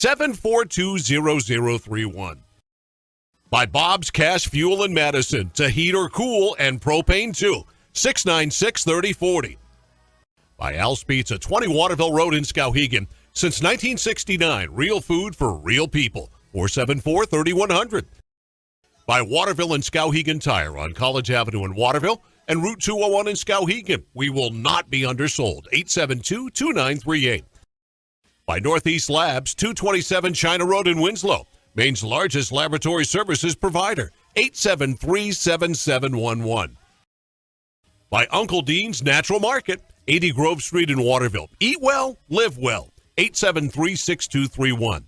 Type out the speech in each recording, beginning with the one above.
742-0031. By Bob's Cash Fuel in Madison, to heat or cool and propane too, 696-3040. By Al's Pizza, 20 Waterville Road in Skowhegan. Since 1969, real food for real people, 474-3100. By Waterville and Skowhegan Tire on College Avenue in Waterville and Route 201 in Skowhegan. We will not be undersold, 872-2938. By Northeast Labs, 227 China Road in Winslow, Maine's largest laboratory services provider, 873-7711. By Uncle Dean's Natural Market, 80 Grove Street in Waterville. Eat well, live well, 873-6231.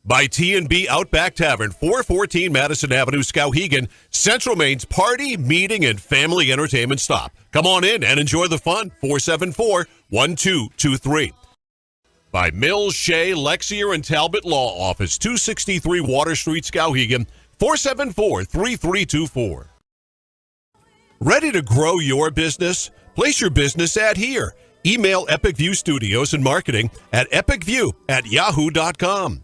By T&B Outback Tavern, 414 Madison Avenue, Skowhegan, Central Maine's party, meeting, and family entertainment stop. Come on in and enjoy the fun, 474-1223. By Mills, Shea, Lexier, and Talbot Law Office, 263 Water Street, Skowhegan, 474-3324. Ready to grow your business? Place your business ad here. Email Epic View Studios and Marketing at epicview@yahoo.com.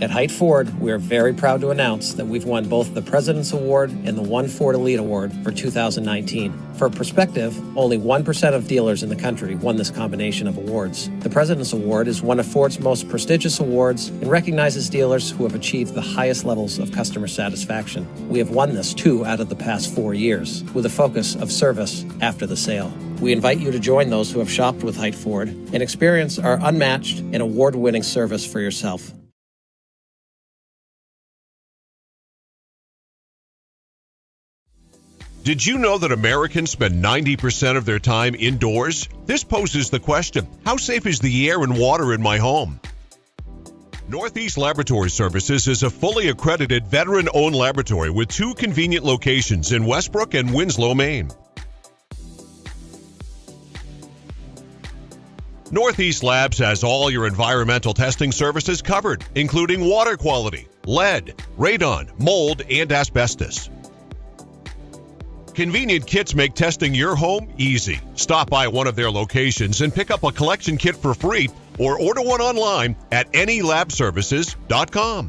At Height Ford, we are very proud to announce that we've won both the President's Award and the One Ford Elite Award for 2019. For perspective, only 1% of dealers in the country won this combination of awards. The President's Award is one of Ford's most prestigious awards and recognizes dealers who have achieved the highest levels of customer satisfaction. We have won this 2 out of the past 4 years, with a focus of service after the sale. We invite you to join those who have shopped with Height Ford and experience our unmatched and award-winning service for yourself. Did you know that Americans spend 90% of their time indoors? This poses the question, how safe is the air and water in my home? Northeast Laboratory Services is a fully accredited veteran-owned laboratory with 2 convenient locations in Westbrook and Winslow, Maine. Northeast Labs has all your environmental testing services covered, including water quality, lead, radon, mold, and asbestos. Convenient kits make testing your home easy. Stop by one of their locations and pick up a collection kit for free or order one online at anylabservices.com.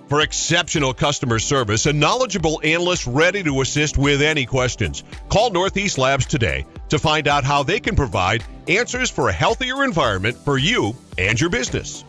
For exceptional customer service and knowledgeable analysts ready to assist with any questions, call Northeast Labs today to find out how they can provide answers for a healthier environment for you and your business.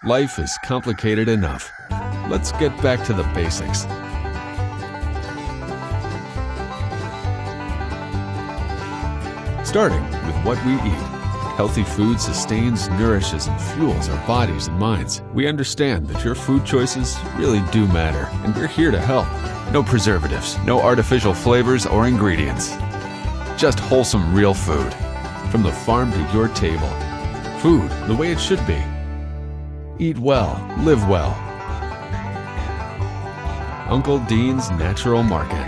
Life is complicated enough. Let's get back to the basics. Starting with what we eat. Healthy food sustains, nourishes, and fuels our bodies and minds. We understand that your food choices really do matter, and we're here to help. No preservatives, no artificial flavors or ingredients. Just wholesome, real food. From the farm to your table. Food the way it should be. Eat well, live well. Uncle Dean's Natural Market.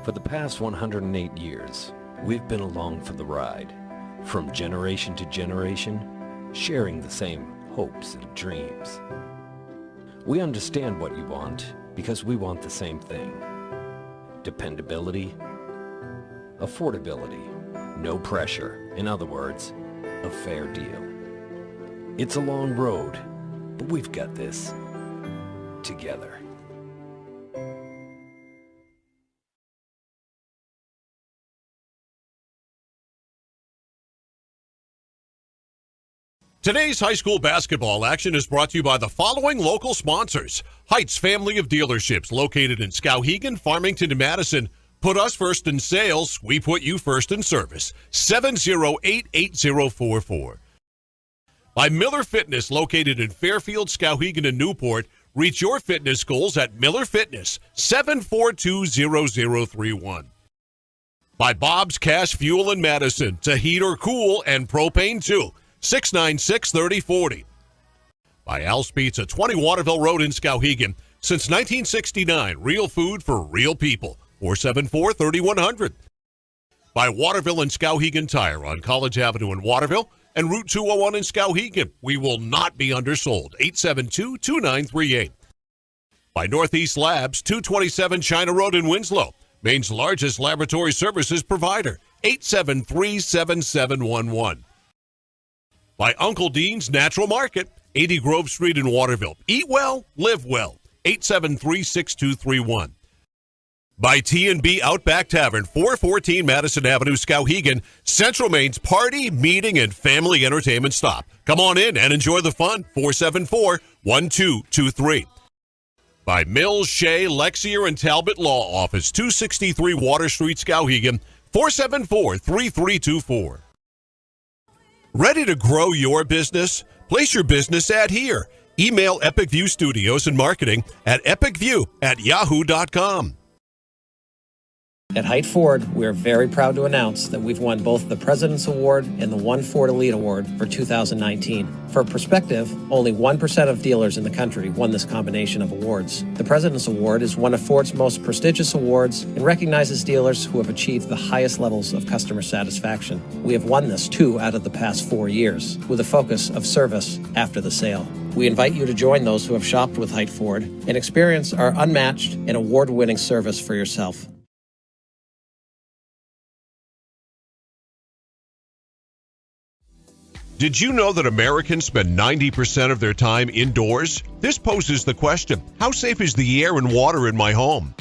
For the past 108 years, we've been along for the ride. From generation to generation, sharing the same hopes and dreams. We understand what you want because we want the same thing. Dependability, affordability, no pressure. In other words, a fair deal. It's a long road, but we've got this together. Today's high school basketball action is brought to you by the following local sponsors. Heights family of dealerships located in Skowhegan, Farmington, and Madison. Put us first in sales, we put you first in service. 708-8044. By Miller Fitness, located in Fairfield, Skowhegan, and Newport. Reach your fitness goals at Miller Fitness, 742-0031. By Bob's Cash Fuel in Madison, to heat or cool and propane too. 696-3040. By Al's Pizza, 20 Waterville Road in Skowhegan. Since 1969, real food for real people. 474-3100. By Waterville and Skowhegan Tire on College Avenue in Waterville and Route 201 in Skowhegan. We will not be undersold. 872-2938. By Northeast Labs, 227 China Road in Winslow. Maine's largest laboratory services provider. 873-7711. By Uncle Dean's Natural Market, 80 Grove Street in Waterville. Eat well, live well. 873-6231. By T&B Outback Tavern, 414 Madison Avenue, Skowhegan, Central Maine's party, meeting, and family entertainment stop. Come on in and enjoy the fun. 474-1223. By Mills, Shea, Lexier, and Talbot Law Office, 263 Water Street, Skowhegan, 474-3324. Ready to grow your business? Place your business ad here. Email Epic View Studios and Marketing at epicview@yahoo.com. At Height Ford, we are very proud to announce that we've won both the President's Award and the One Ford Elite Award for 2019. For perspective, only 1% of dealers in the country won this combination of awards. The President's Award is one of Ford's most prestigious awards and recognizes dealers who have achieved the highest levels of customer satisfaction. We have won this 2 out of the past 4 years, with a focus of service after the sale. We invite you to join those who have shopped with Height Ford and experience our unmatched and award-winning service for yourself. Did you know that Americans spend 90% of their time indoors? This poses the question, how safe is the air and water in my home?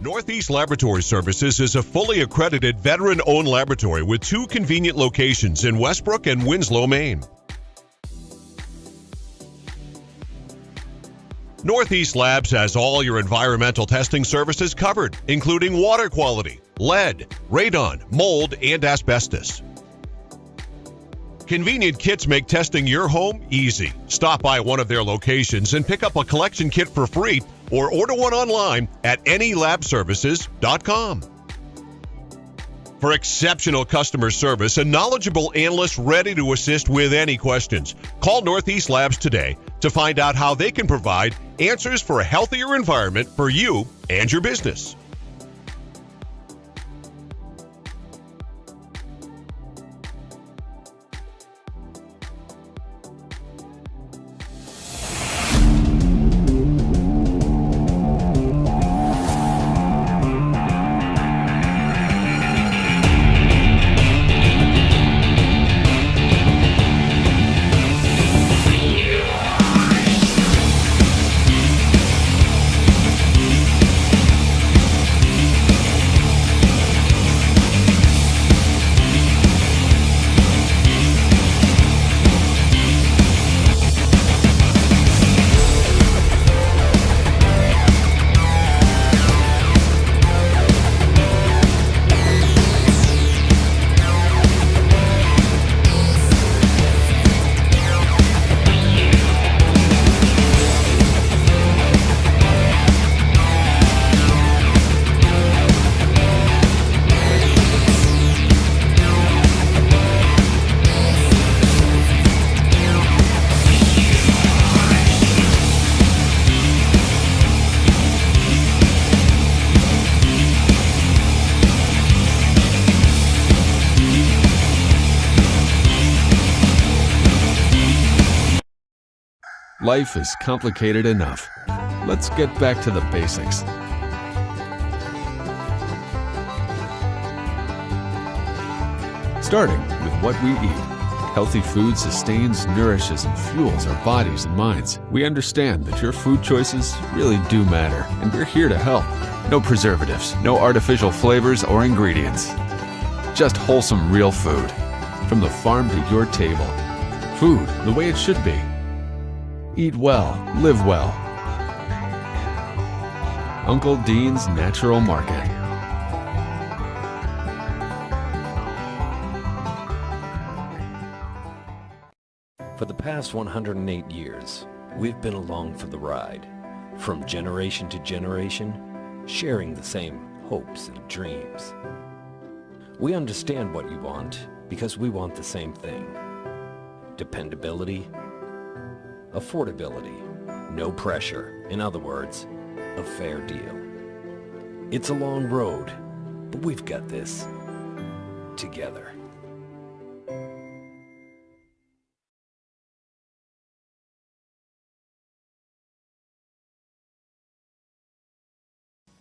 Northeast Laboratory Services is a fully accredited veteran-owned laboratory with 2 convenient locations in Westbrook and Winslow, Maine. Northeast Labs has all your environmental testing services covered, including water quality, lead, radon, mold, and asbestos. Convenient kits make testing your home easy. Stop by one of their locations and pick up a collection kit for free or order one online at anylabservices.com. For exceptional customer service and knowledgeable analysts ready to assist with any questions, call Northeast Labs today to find out how they can provide answers for a healthier environment for you and your business. Life is complicated enough. Let's get back to the basics. Starting with what we eat. Healthy food sustains, nourishes, and fuels our bodies and minds. We understand that your food choices really do matter, and we're here to help. No preservatives, no artificial flavors or ingredients. Just wholesome, real food. From the farm to your table. Food the way it should be. Eat well, live well. Uncle Dean's Natural Market. For the past 108 years, we've been along for the ride, from generation to generation, sharing the same hopes and dreams. We understand what you want because we want the same thing. Dependability, affordability, no pressure, in other words, a fair deal. It's a long road, but we've got this together.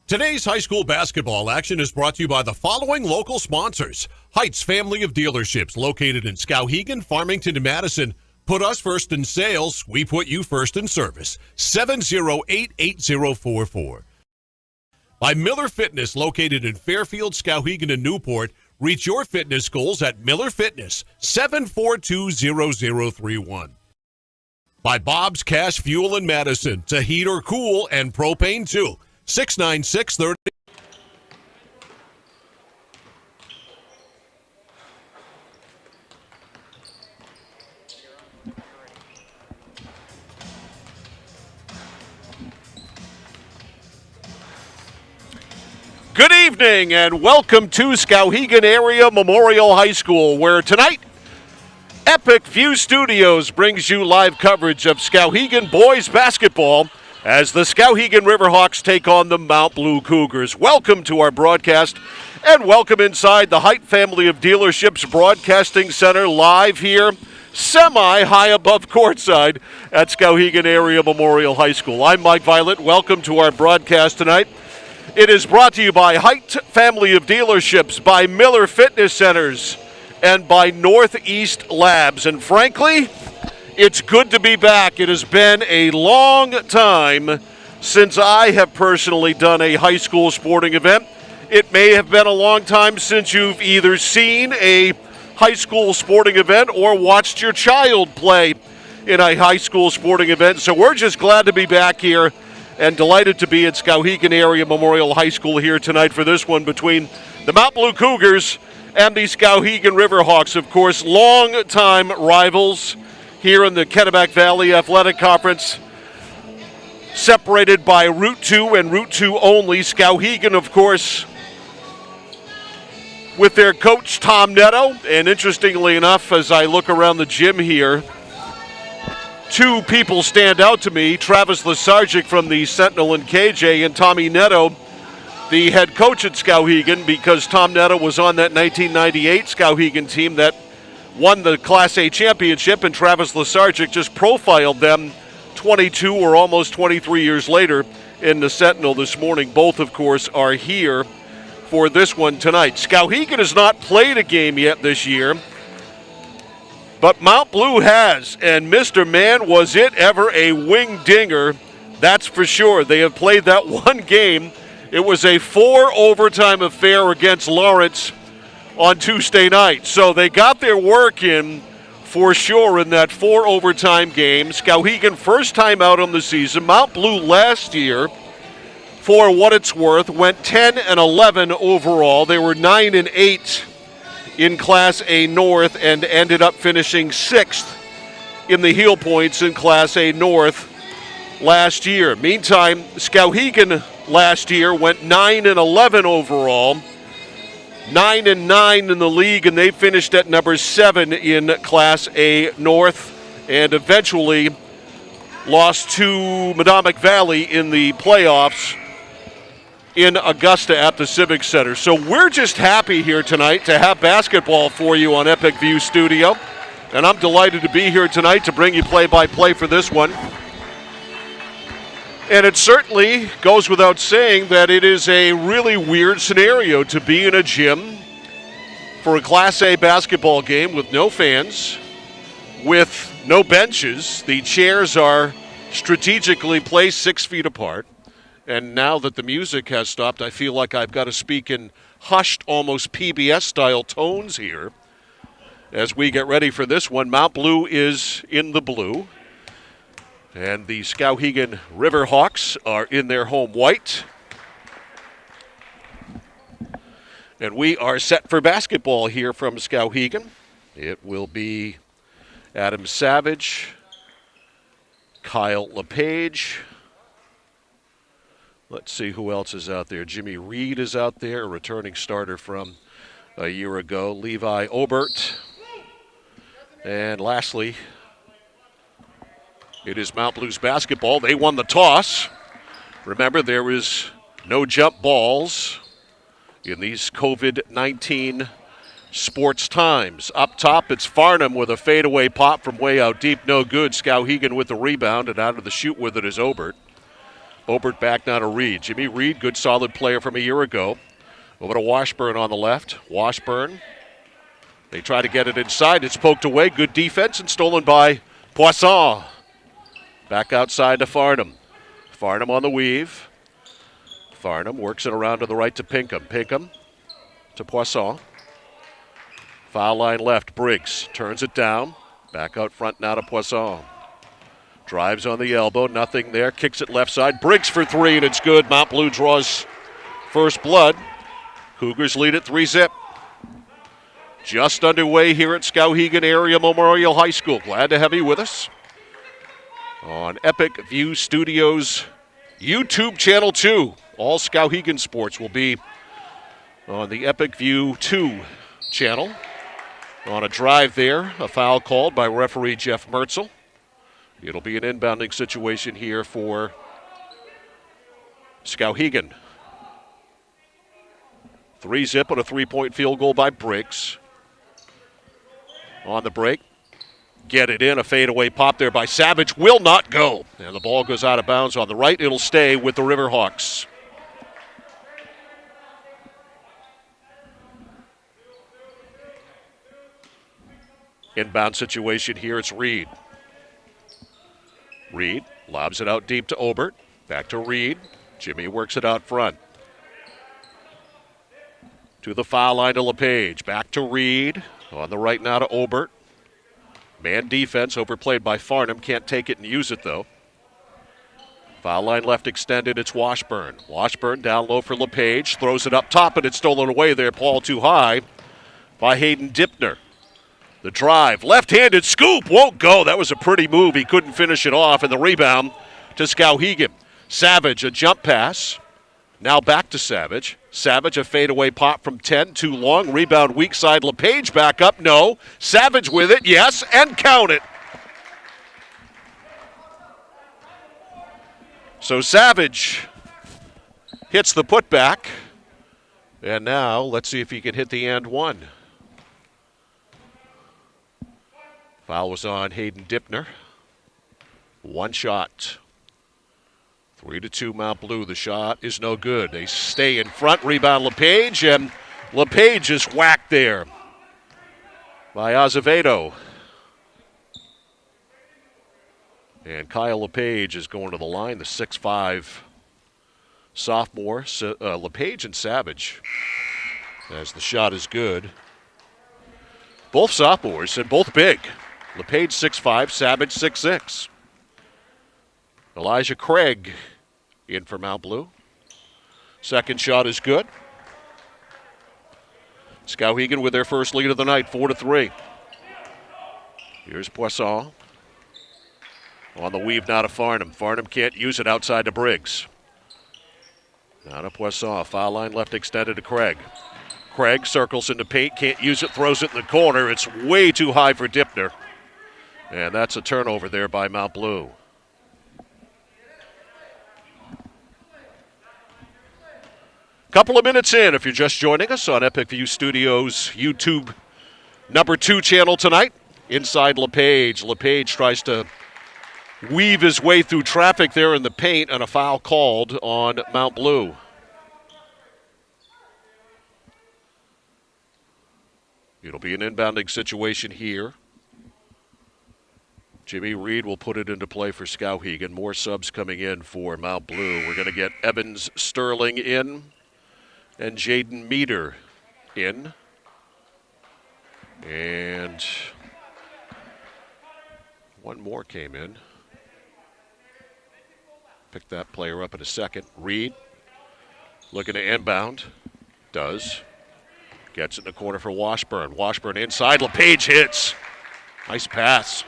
Today's high school basketball action is brought to you by the following local sponsors. Heights Family of Dealerships, located in Skowhegan, Farmington, and Madison. Put us first in sales, we put you first in service. 708-8044. By Miller Fitness, located in Fairfield, Skowhegan, and Newport. Reach your fitness goals at Miller Fitness, 742-0031. By Bob's Cash Fuel in Madison, to heat or cool and propane too. 696-30. Good evening and welcome to Skowhegan Area Memorial High School, where tonight Epic View Studios brings you live coverage of Skowhegan boys basketball as the Skowhegan Riverhawks take on the Mount Blue Cougars. Welcome to our broadcast and welcome inside the Height Family of Dealerships Broadcasting Center, live here semi-high above courtside at Skowhegan Area Memorial High School. I'm Mike Violet. Welcome to our broadcast tonight. It is brought to you by Height Family of Dealerships, by Miller Fitness Centers, and by Northeast Labs. And frankly, it's good to be back. It has been a long time since I have personally done a high school sporting event. It may have been a long time since you've either seen a high school sporting event or watched your child play in a high school sporting event. So we're just glad to be back here and delighted to be at Skowhegan Area Memorial High School here tonight for this one between the Mount Blue Cougars and the Skowhegan Riverhawks. Of course, long-time rivals here in the Kennebec Valley Athletic Conference, separated by Route 2 and Route 2 only. Skowhegan, of course, with their coach, Tom Netto. And interestingly enough, as I look around the gym here, two people stand out to me: Travis Lesargic from the Sentinel and KJ, and Tommy Netto, the head coach at Skowhegan, because Tom Netto was on that 1998 Skowhegan team that won the Class A championship, and Travis Lesargic just profiled them 22 or almost 23 years later in the Sentinel this morning. Both, of course, are here for this one tonight. Skowhegan has not played a game yet this year, but Mount Blue has, and Mr. Man, was it ever a wing dinger, that's for sure. They have played that one game. It was a 4-overtime affair against Lawrence on Tuesday night. So they got their work in for sure in that 4-overtime game. Skowhegan first time out on the season. Mount Blue last year, for what it's worth, went 10-11 overall. They were 9-8 in Class A North and ended up finishing 6th in the heel points in Class A North last year. Meantime, Skowhegan last year went 9-11 overall, 9-9 in the league, and they finished at number 7 in Class A North and eventually lost to Madomic Valley in the playoffs in Augusta at the Civic Center. So we're just happy here tonight to have basketball for you on Epic View Studio, and I'm delighted to be here tonight to bring you play-by-play for this one. And it certainly goes without saying that it is a really weird scenario to be in a gym for a Class A basketball game with no fans, with no benches. The chairs are strategically placed 6 feet apart. And now that the music has stopped, I feel like I've got to speak in hushed, almost PBS-style tones here as we get ready for this one. Mount Blue is in the blue. And the Skowhegan Riverhawks are in their home white. And we are set for basketball here from Skowhegan. It will be Adam Savage, Kyle LePage. Let's see who else is out there. Jimmy Reed is out there, a returning starter from a year ago. Levi Obert. And lastly, it is Mount Blue's basketball. They won the toss. Remember, there is no jump balls in these COVID-19 sports times. Up top, it's Farnham with a fadeaway pop from way out deep. No good. Skowhegan with the rebound, and out of the shoot with it is Obert. Obert back now to Reed. Jimmy Reed, good solid player from a year ago. Over to Washburn on the left. Washburn. They try to get it inside. It's poked away. Good defense and stolen by Poisson. Back outside to Farnham. Farnham on the weave. Farnham works it around to the right to Pinkham. Pinkham to Poisson. Foul line left. Briggs turns it down. Back out front now to Poisson. Drives on the elbow. Nothing there. Kicks it left side. Briggs for three, and it's good. Mount Blue draws first blood. Cougars lead at 3-zip. Just underway here at Skowhegan Area Memorial High School. Glad to have you with us on Epic View Studios YouTube Channel 2. All Skowhegan sports will be on the Epic View 2 channel. On a drive there, a foul called by referee Jeff Mertzel. It'll be an inbounding situation here for Skowhegan. 3-zip on a three-point field goal by Briggs. On the break. Get it in, a fadeaway pop there by Savage, will not go. And the ball goes out of bounds on the right. It'll stay with the Riverhawks. Inbound situation here, it's Reed. Reed lobs it out deep to Obert. Back to Reed. Jimmy works it out front. To the foul line to LePage. Back to Reed. On the right now to Obert. Man defense overplayed by Farnham. Can't take it and use it, though. Foul line left extended. It's Washburn. Washburn down low for LePage. Throws it up top, and it's stolen away there. Ball too high by Hayden Dipner. The drive. Left-handed scoop. Won't go. That was a pretty move. He couldn't finish it off. And the rebound to Skowhegan. Savage, a jump pass. Now back to Savage. Savage, a fadeaway pop from 10. Too long. Rebound weak side. LePage back up. No. Savage with it. Yes. And count it. So Savage hits the putback. And now let's see if he can hit the and one. Foul was on Hayden Dipner. One shot. 3-2 Mount Blue. The shot is no good. They stay in front. Rebound LePage, and LePage is whacked there by Azevedo. And Kyle LePage is going to the line, the 6'5" sophomore. LePage and Savage, as the shot is good. Both sophomores and both big. LePage 6'5", Savage 6'6". Elijah Craig in for Mount Blue. Second shot is good. Skowhegan with their first lead of the night, 4-3. Here's Poisson. On the weave now to Farnham. Farnham can't use it outside to Briggs. Now to Poisson. Foul line left extended to Craig. Craig circles into paint, can't use it, throws it in the corner. It's way too high for Dipner. And that's a turnover there by Mount Blue. Couple of minutes in, if you're just joining us on Epic View Studios YouTube number 2 channel tonight. Inside LePage. LePage tries to weave his way through traffic there in the paint, and a foul called on Mount Blue. It'll be an inbounding situation here. Jimmy Reed will put it into play for Skowhegan. More subs coming in for Mount Blue. We're going to get Evans Sterling in and Jaden Meter in. And one more came in. Pick that player up in a second. Reed looking to inbound. Does. Gets in the corner for Washburn. Washburn inside. LePage hits. Nice pass.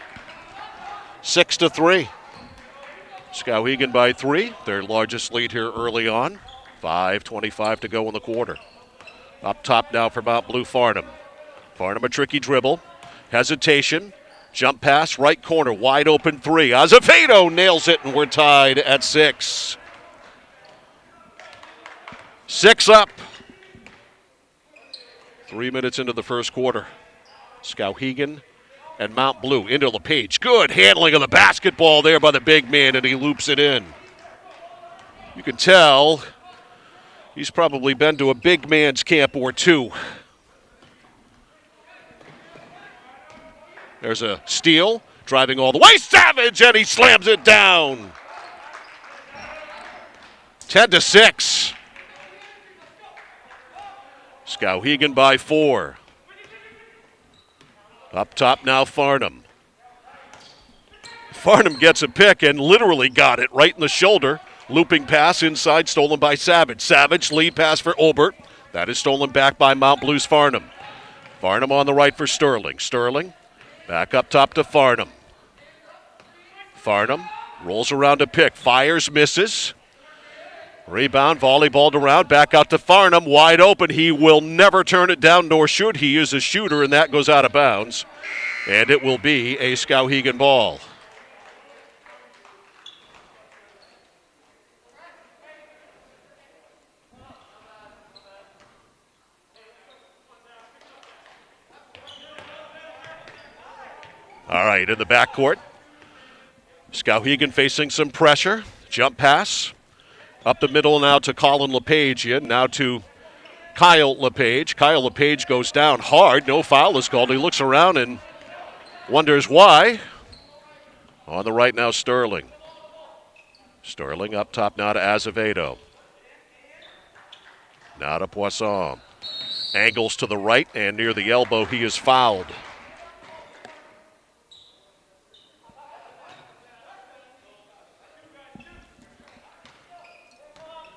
6-3. Skowhegan by 3. Their largest lead here early on. 5:25 to go in the quarter. Up top now for Mount Blue Farnham. Farnham a tricky dribble. Hesitation. Jump pass, right corner, wide open 3. Azevedo nails it, and we're tied at 6. 6 up. 3 minutes into the first quarter. Skowhegan and Mount Blue into LePage. Good handling of the basketball there by the big man, and he loops it in. You can tell he's probably been to a big man's camp or two. There's a steal, driving all the way. Savage, and he slams it down. 10-6. Skowhegan by 4. Up top now, Farnham. Farnham gets a pick and literally got it right in the shoulder. Looping pass inside, stolen by Savage. Savage, lead pass for Obert. That is stolen back by Mount Blue's Farnham. Farnham on the right for Sterling. Sterling back up top to Farnham. Farnham rolls around a pick. Fires, misses. Rebound, volleyballed around, back out to Farnham. Wide open. He will never turn it down, nor should he. Is a shooter, and that goes out of bounds. And it will be a Skowhegan ball. All right, in the backcourt. Skowhegan facing some pressure. Jump pass. Up the middle now to Colin LePage in. Now to Kyle LePage. Kyle LePage goes down hard. No foul is called. He looks around and wonders why. On the right now, Sterling. Sterling up top now to Azevedo. Now to Poisson. Angles to the right, and near the elbow, he is fouled.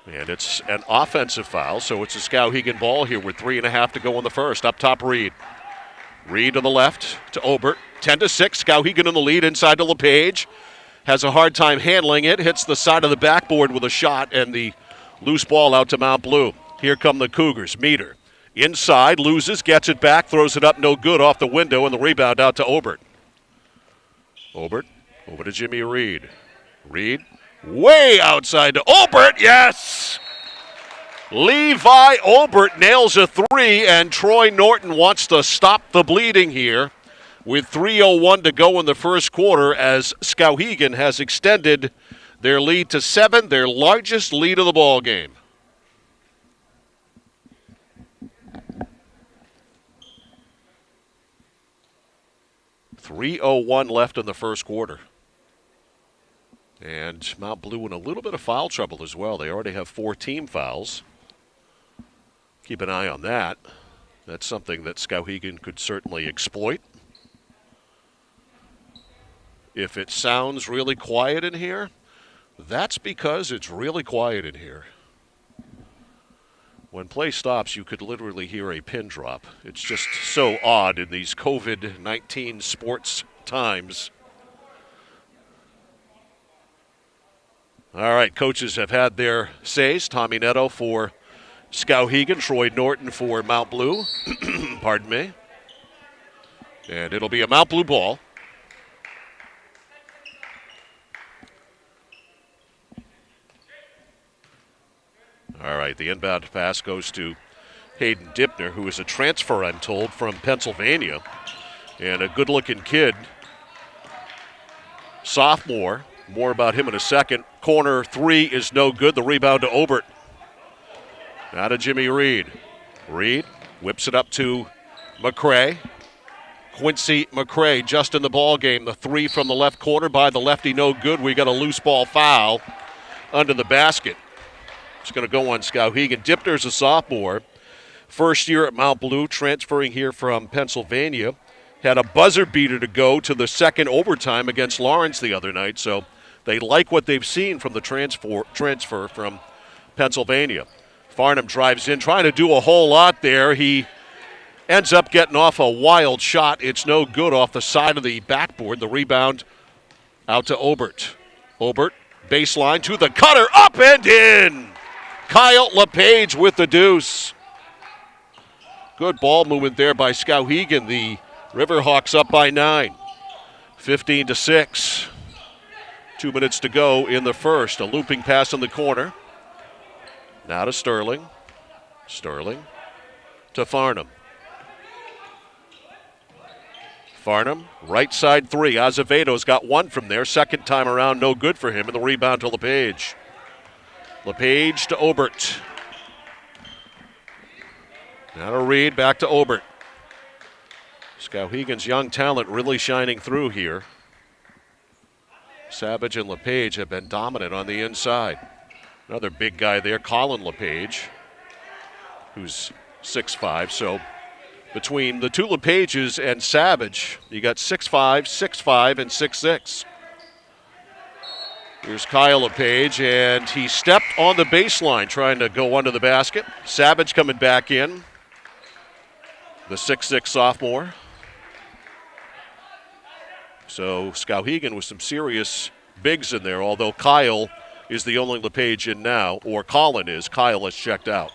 And it's an offensive foul, so it's a Skowhegan ball here with 3.5 to go in the first. Up top, Reed. Reed to the left to Obert. 10-6, Skowhegan in the lead inside to LePage. Has a hard time handling it. Hits the side of the backboard with a shot, and the loose ball out to Mount Blue. Here come the Cougars. Meter. Inside, loses, gets it back, throws it up, no good, off the window, and the rebound out to Obert. Obert, over to Jimmy Reed. Reed. Way outside to Obert, yes! Levi Obert nails a 3, and Troy Norton wants to stop the bleeding here with 3:01 to go in the first quarter as Skowhegan has extended their lead to 7, their largest lead of the ball game. .301 left in the first quarter. And Mount Blue in a little bit of foul trouble as well. They already have 4 team fouls. Keep an eye on that. That's something that Skowhegan could certainly exploit. If it sounds really quiet in here, that's because it's really quiet in here. When play stops, you could literally hear a pin drop. It's just so odd in these COVID-19 sports times. All right, coaches have had their says. Tommy Netto for Skowhegan, Troy Norton for Mount Blue. Pardon me. And it'll be a Mount Blue ball. All right, the inbound pass goes to Hayden Dipner, who is a transfer, I'm told, from Pennsylvania. And a good-looking kid. sophomore. More about him in a second. Corner three is no good. The rebound to Obert. Now to Jimmy Reed. Reed whips it up to McCray. Quincy McCray just in the ball game. The three from the left corner by the lefty, no good. We got a loose ball foul under the basket. It's going to go on Skowhegan. Dipner's a sophomore. First year at Mount Blue, transferring here from Pennsylvania. Had a buzzer beater to go to the second overtime against Lawrence the other night, so they like what they've seen from the transfer from Pennsylvania. Farnham drives in, trying to do a whole lot there. He ends up getting off a wild shot. It's no good off the side of the backboard. The rebound out to Obert. Obert, baseline to the cutter, up and in! Kyle LePage with the deuce. Good ball movement there by Skowhegan. The Riverhawks up by 9. 15-6. 2 minutes to go in the first. A looping pass in the corner. Now to Sterling. Sterling to Farnham. Farnham, right side three. Azevedo's got one from there. Second time around, no good for him. And the rebound to LePage. LePage to Obert. Now to Reed, back to Obert. Skowhegan's young talent really shining through here. Savage and LePage have been dominant on the inside. Another big guy there, Colin LePage, who's 6'5". So between the two LePages and Savage, you got 6'5", 6'5", and 6'6". Here's Kyle LePage, and he stepped on the baseline trying to go under the basket. Savage coming back in, the 6'6" sophomore. So Skowhegan with some serious bigs in there, although Kyle is the only LePage in now, or Colin is. Kyle has checked out.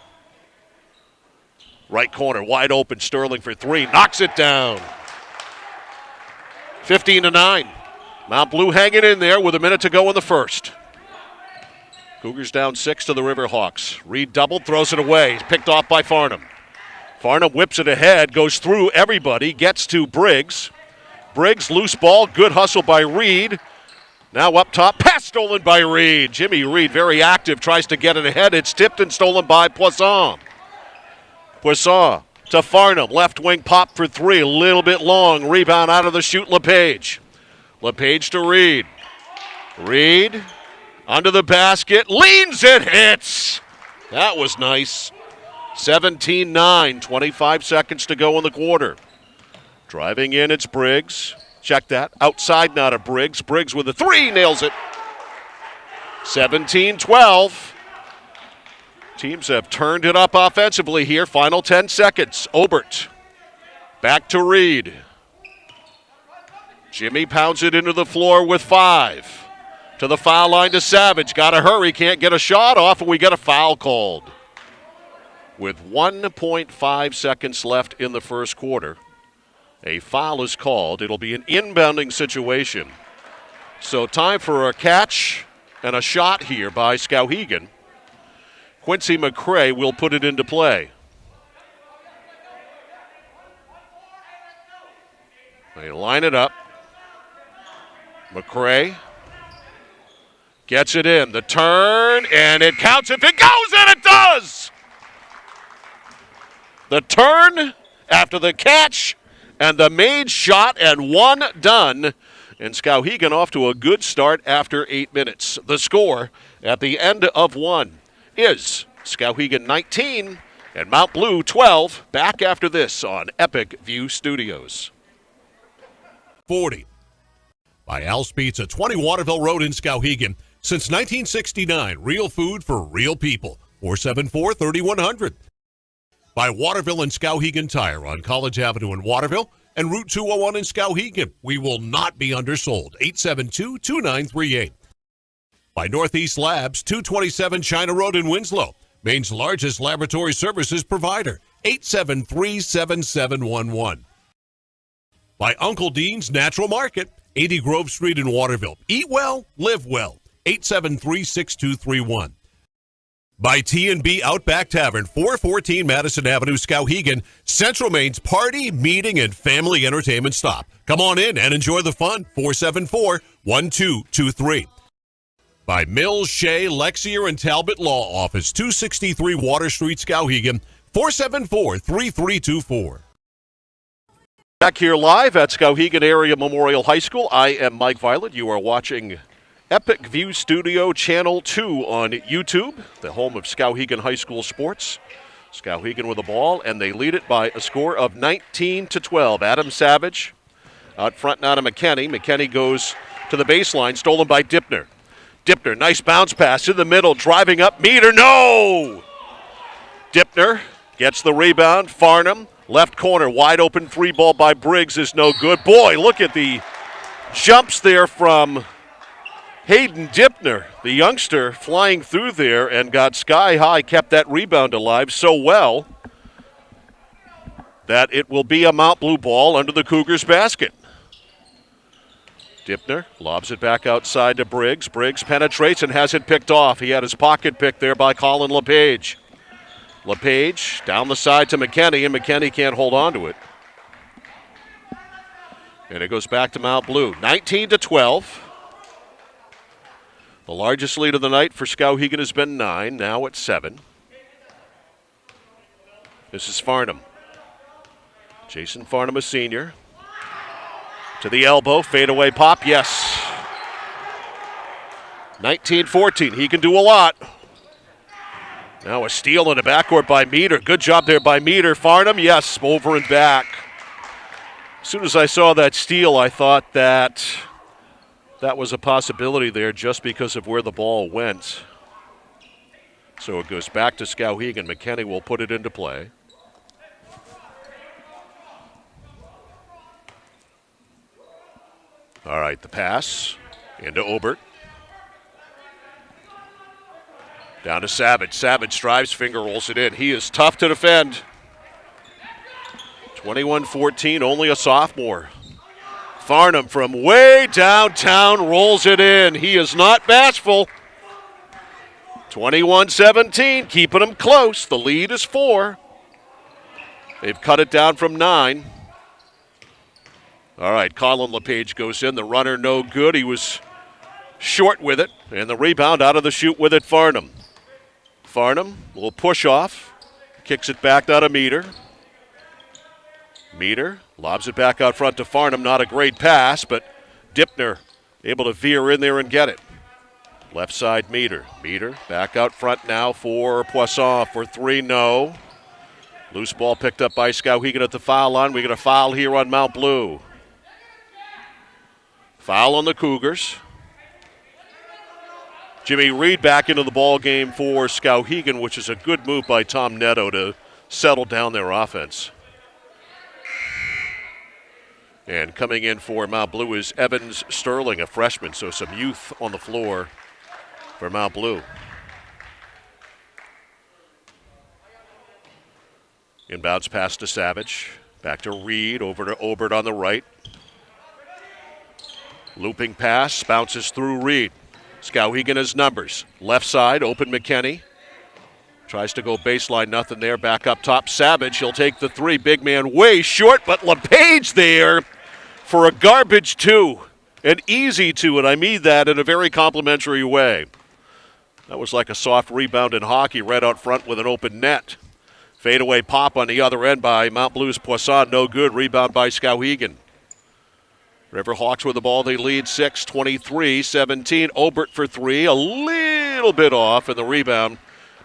Right corner, wide open, Sterling for three, knocks it down. 15-9. Mount Blue hanging in there with a minute to go in the first. Cougars down 6 to the Riverhawks. Reed doubled, throws it away. He's picked off by Farnham. Farnham whips it ahead, goes through everybody, gets to Briggs. Briggs, loose ball, good hustle by Reed. Now up top, pass stolen by Reed. Jimmy Reed, very active, tries to get it ahead. It's tipped and stolen by Poisson. Poisson to Farnham, left wing pop for three, a little bit long. Rebound out of the chute, LePage. LePage to Reed. Reed under the basket, leans it, hits. That was nice. 17-9, 25 seconds to go in the quarter. Driving in, it's Briggs. Check that. Outside now to Briggs. Briggs with a three, nails it. 17-12. Teams have turned it up offensively here. Final 10 seconds. Obert. Back to Reed. Jimmy pounds it into the floor with 5. To the foul line to Savage. Got to hurry. Can't get a shot off, and we get a foul called. With 1.5 seconds left in the first quarter, a foul is called. It'll be an inbounding situation. So time for a catch and a shot here by Skowhegan. Quincy McCray will put it into play. They line it up. McCray gets it in. The turn, and it counts if it goes, and it does! The turn after the catch and the made shot, and one done. And Skowhegan off to a good start after 8 minutes. The score at the end of one is Skowhegan 19 and Mount Blue 12. Back after this on Epic View Studios. 40. By Al's Pizza, 20 Waterville Road in Skowhegan. Since 1969, real food for real people. 474-3100. By Waterville and Skowhegan Tire on College Avenue in Waterville and Route 201 in Skowhegan. We will not be undersold. 872-2938. By Northeast Labs, 227 China Road in Winslow. Maine's largest laboratory services provider. 873-7711. By Uncle Dean's Natural Market, 80 Grove Street in Waterville. Eat well, live well. 873-6231. By T&B Outback Tavern, 414 Madison Avenue, Skowhegan, Central Maine's party, meeting, and family entertainment stop. Come on in and enjoy the fun. 474-1223. By Mills, Shea, Lexier, and Talbot Law Office, 263 Water Street, Skowhegan, 474-3324. Back here live at Skowhegan Area Memorial High School. I am Mike Violet. You are watching Epic View Studio Channel 2 on YouTube, the home of Skowhegan High School sports. Skowhegan with the ball, and they lead it by a score of 19-12. Adam Savage out front now to McKinney. McKinney goes to the baseline, stolen by Dipner. Dipner, nice bounce pass in the middle, driving up. Meter, no! Dipner gets the rebound. Farnham, left corner, wide open three ball by Briggs is no good. Boy, look at the jumps there from Hayden Dipner, the youngster, flying through there and got sky high, kept that rebound alive so well that it will be a Mount Blue ball under the Cougars' basket. Dipner lobs it back outside to Briggs. Briggs penetrates and has it picked off. He had his pocket picked there by Colin LePage. LePage down the side to McKinney, and McKinney can't hold on to it. And it goes back to Mount Blue. 19-12. The largest lead of the night for Skowhegan has been 9. Now it's 7. This is Farnham. Jason Farnham, a senior. To the elbow, fadeaway pop, yes. 19-14, he can do a lot. Now a steal in the backcourt by Meter. Good job there by Meter. Farnham, yes, over and back. As soon as I saw that steal, I thought that was a possibility there just because of where the ball went. So it goes back to Skowhegan. McKinney will put it into play. All right, the pass into Obert. Down to Savage. Savage drives, finger rolls it in. He is tough to defend. 21-14, only a sophomore. Farnham from way downtown rolls it in. He is not bashful. 21-17, keeping them close. The lead is 4. They've cut it down from 9. All right, Colin LePage goes in. The runner no good. He was short with it. And the rebound out of the chute with it, Farnham. Farnham will push off. Kicks it back out of Meter. Meter lobs it back out front to Farnham. Not a great pass, but Dipner able to veer in there and get it. Left side Meter. Meter back out front now for Poisson for 3, no. Loose ball picked up by Skowhegan at the foul line. We got a foul here on Mount Blue. Foul on the Cougars. Jimmy Reed back into the ball game for Skowhegan, which is a good move by Tom Netto to settle down their offense. And coming in for Mount Blue is Evans Sterling, a freshman, so some youth on the floor for Mount Blue. Inbounds pass to Savage. Back to Reed, over to Obert on the right. Looping pass, bounces through Reed. Skowhegan has numbers. Left side, open McKinney. Tries to go baseline, nothing there. Back up top, Savage. He'll take the 3. Big man way short, but LePage there for a garbage 2. An easy 2, and I mean that in a very complimentary way. That was like a soft rebound in hockey right out front with an open net. Fadeaway pop on the other end by Mount Blue's Poisson. No good. Rebound by Skowhegan. Riverhawks with the ball. They lead 6, 23-17. Obert for 3. A little bit off, and the rebound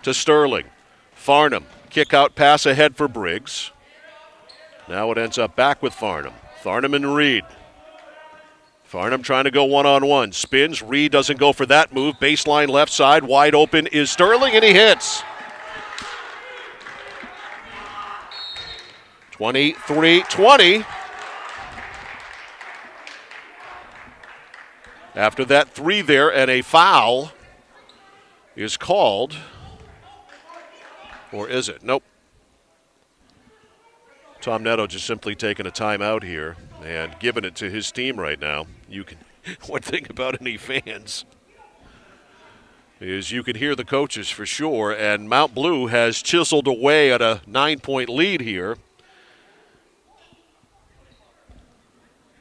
to Sterling. Farnham. Kick out pass ahead for Briggs. Now it ends up back with Farnham. Farnham and Reed. Farnham trying to go one-on-one. Spins. Reed doesn't go for that move. Baseline left side. Wide open is Sterling, and he hits. 23-20. After that 3 there, and a foul is called. Or is it? Nope. Tom Netto just simply taking a timeout here and giving it to his team right now. You can, one thing about any fans, is you can hear the coaches for sure, and Mount Blue has chiseled away at a 9-point lead here.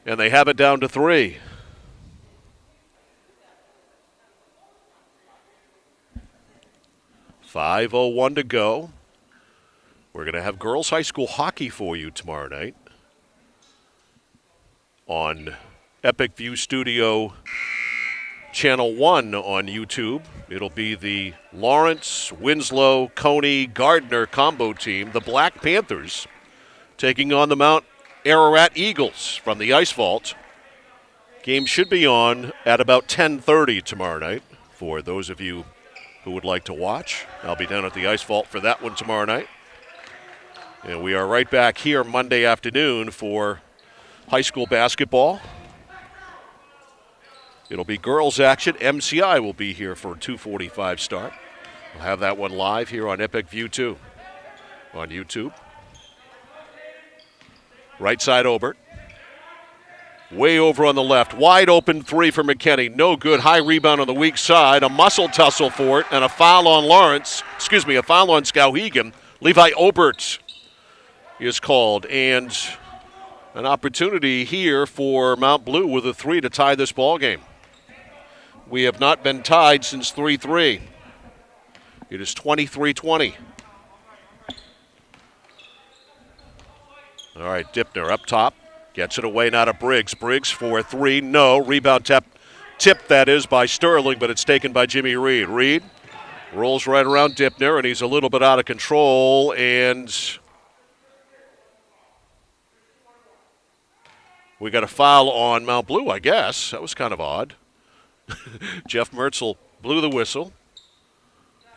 And they have it down to 3. .5:01 to go. We're going to have girls high school hockey for you tomorrow night on Epic View Studio Channel 1 on YouTube. It'll be the Lawrence, Winslow, Coney, Gardner combo team, the Black Panthers, taking on the Mount Ararat Eagles from the Ice Vault. Game should be on at about 10:30 tomorrow night for those of you who would like to watch. I'll be down at the Ice Vault for that one tomorrow night. And we are right back here Monday afternoon for high school basketball. It'll be girls action. MCI will be here for a 2:45 start. We'll have that one live here on Epic View 2 on YouTube. Right side Obert. Way over on the left. Wide open 3 for McKinney. No good. High rebound on the weak side. A muscle tussle for it and a foul on a foul on Skowhegan. Levi Obert is called. And an opportunity here for Mount Blue with a 3 to tie this ball game. We have not been tied since 3-3. It is 23-20. All right, Dipner up top. Gets it away now to Briggs. Briggs for 3. No. Rebound tip that is by Sterling, but it's taken by Jimmy Reed. Reed rolls right around Dipner, and he's a little bit out of control. And we got a foul on Mount Blue, I guess. That was kind of odd. Jeff Mertzel blew the whistle,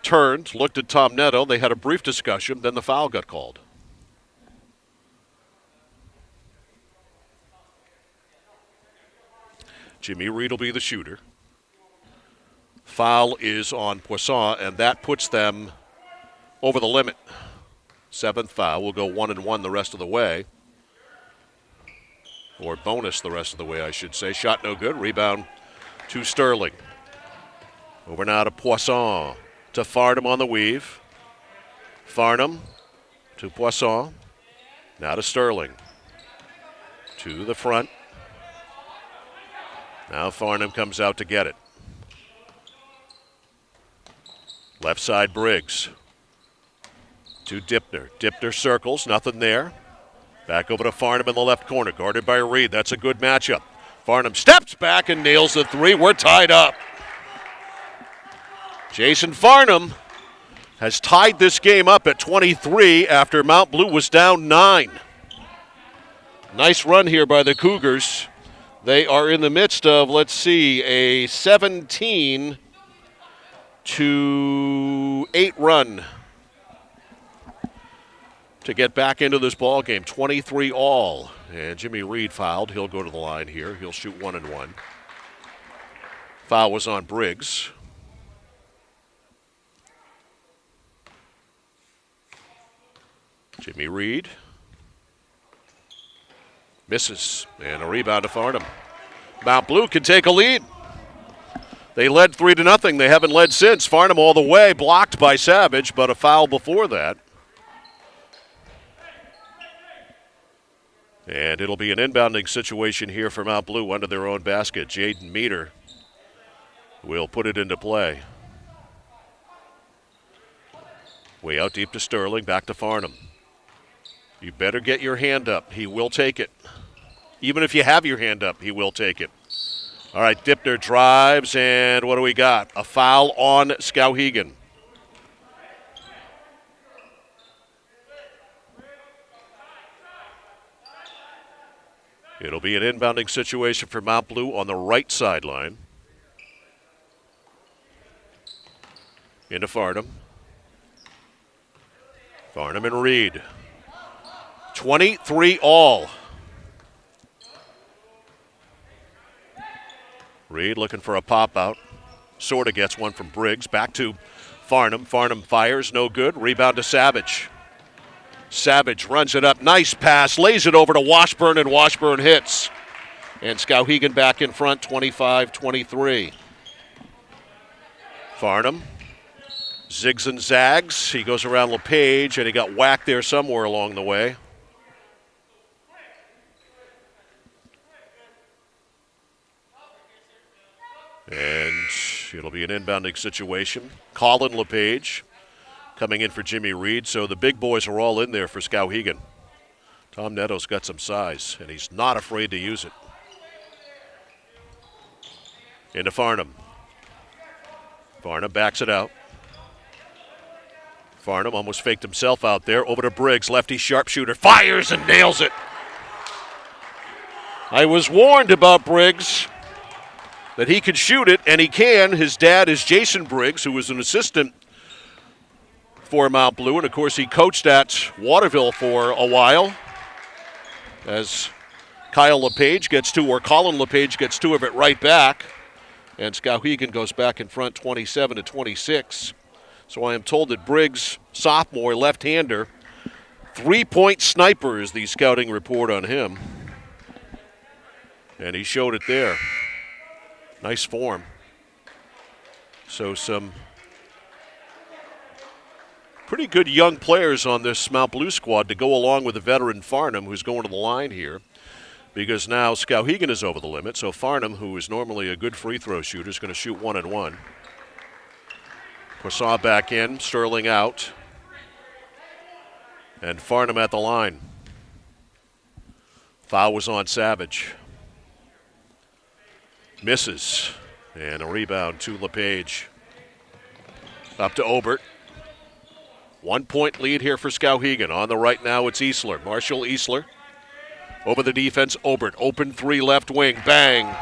turned, looked at Tom Netto. They had a brief discussion. Then the foul got called. Jimmy Reed will be the shooter. Foul is on Poisson, and that puts them over the limit. 7th foul. We'll go 1-1 the rest of the way. Or bonus the rest of the way, I should say. Shot no good. Rebound to Sterling. Over now to Poisson. To Farnham on the weave. Farnham to Poisson. Now to Sterling. To the front. Now Farnham comes out to get it. Left side Briggs. To Dipner. Dipner circles, nothing there. Back over to Farnham in the left corner, guarded by Reed. That's a good matchup. Farnham steps back and nails the 3. We're tied up. Jason Farnham has tied this game up at 23 after Mount Blue was down 9. Nice run here by the Cougars. They are in the midst of, a 17-8 run to get back into this ball game. 23 all. And Jimmy Reed fouled. He'll go to the line here. He'll shoot 1-1. Foul was on Briggs. Jimmy Reed misses, and a rebound to Farnham. Mount Blue can take a lead. They led 3-0. They haven't led since. Farnham all the way, blocked by Savage, but a foul before that. And it'll be an inbounding situation here for Mount Blue under their own basket. Jaden Meter will put it into play. Way out deep to Sterling, back to Farnham. You better get your hand up. He will take it. Even if you have your hand up, he will take it. All right, Dipner drives, and what do we got? A foul on Skowhegan. It'll be an inbounding situation for Mount Blue on the right sideline. Into Farnham. Farnham and Reed. 23 all. Reed looking for a pop-out. Sort of gets one from Briggs. Back to Farnham. Farnham fires, no good. Rebound to Savage. Savage runs it up. Nice pass. Lays it over to Washburn, and Washburn hits. And Skowhegan back in front, 25-23. Farnham zigs and zags. He goes around LePage, and he got whacked there somewhere along the way. And it'll be an inbounding situation. Colin LePage coming in for Jimmy Reed. So the big boys are all in there for Skowhegan. Tom Neto's got some size, and he's not afraid to use it. Into Farnham. Farnham backs it out. Farnham almost faked himself out there. Over to Briggs, lefty sharpshooter. Fires and nails it. I was warned about Briggs, that he could shoot it, and he can. His dad is Jason Briggs, who was an assistant for Mount Blue, and of course he coached at Waterville for a while. As Colin LePage gets two of it right back, and Skowhegan goes back in front 27-26. So I am told that Briggs, sophomore, left-hander, three-point sniper is the scouting report on him. And he showed it there. Nice form. So some pretty good young players on this Mount Blue squad to go along with the veteran Farnham, who's going to the line here, because now Skowhegan is over the limit. So Farnham, who is normally a good free throw shooter, is going to shoot 1-1. Poisson back in, Sterling out, and Farnham at the line. Foul was on Savage. Misses, and a rebound to LePage. Up to Obert. 1 point lead here for Skowhegan. On the right now, it's Easler. Marshall Easler. Over the defense, Obert. Open three left wing. Bang.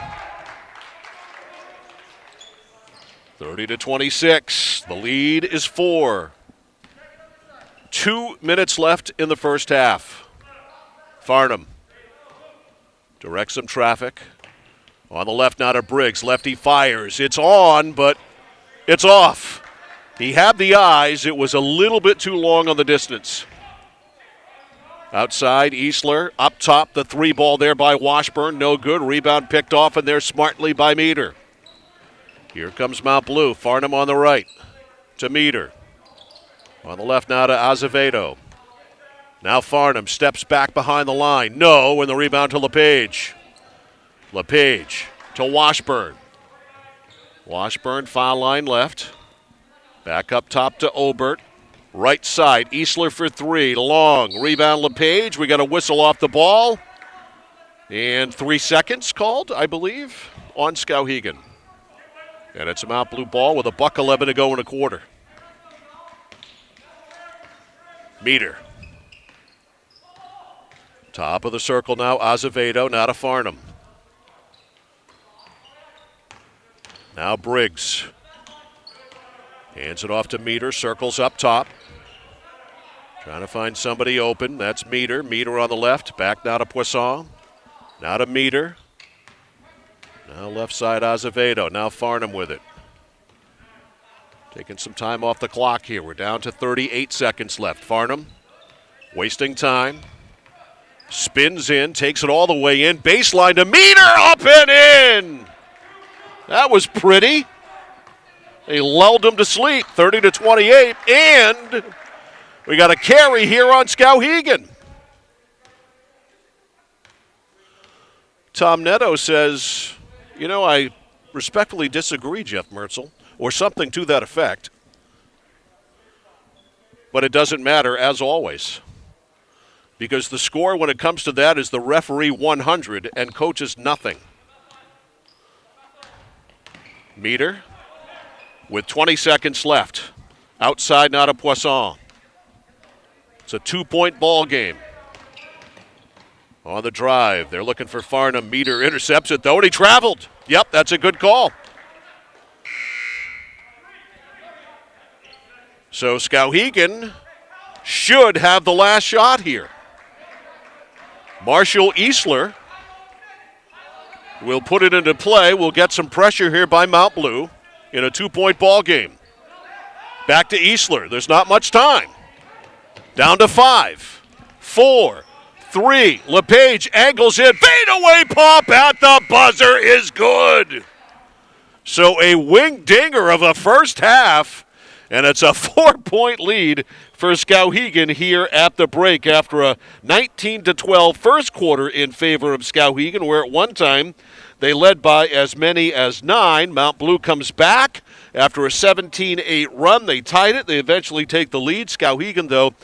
30-26. The lead is 4. 2 minutes left in the first half. Farnham directs some traffic. On the left now to Briggs. Lefty fires. It's on, but it's off. He had the eyes. It was a little bit too long on the distance. Outside, Easler. Up top, the three ball there by Washburn. No good. Rebound picked off, and there smartly by Meter. Here comes Mount Blue. Farnham on the right to Meter. On the left now to Azevedo. Now Farnham steps back behind the line. No, and the rebound to LePage. LePage to Washburn. Washburn, foul line left. Back up top to Obert. Right side, Easler for three. Long. Rebound LePage. We got a whistle off the ball. And 3 seconds called, I believe, on Skowhegan. And it's a Mount Blue ball with a $1:11 to go in a quarter. Meter. Top of the circle now, Azevedo, now to Farnham. Now Briggs. Hands it off to Meter, circles up top. Trying to find somebody open. That's Meter. Meter on the left. Back now to Poisson. Now to Meter. Now left side Azevedo. Now Farnham with it. Taking some time off the clock here. We're down to 38 seconds left. Farnham wasting time. Spins in. Takes it all the way in. Baseline to Meter. Up and in. That was pretty. They lulled him to sleep, 30-28, and we got a carry here on Skowhegan. Tom Neto says, I respectfully disagree, Jeff Mertzel, or something to that effect. But it doesn't matter, as always, because the score when it comes to that is the referee 100 and coaches nothing. Meter with 20 seconds left. Outside now to Poisson. It's a 2-point ball game. On the drive, they're looking for Farnham. Meter intercepts it, though, and he traveled. Yep, that's a good call. So Skowhegan should have the last shot here. Marshall Easler will put it into play. We'll get some pressure here by Mount Blue in a 2-point ball game. Back to Easler. There's not much time. Down to 5, 4, 3. LePage angles it. Fadeaway pop at the buzzer is good. So a wing dinger of the first half, and it's a 4-point lead for Skowhegan here at the break after a 19-12 first quarter in favor of Skowhegan, where at one time they led by as many as 9. Mount Blue comes back after a 17-8 run. They tied it. They eventually take the lead. Skowhegan, though,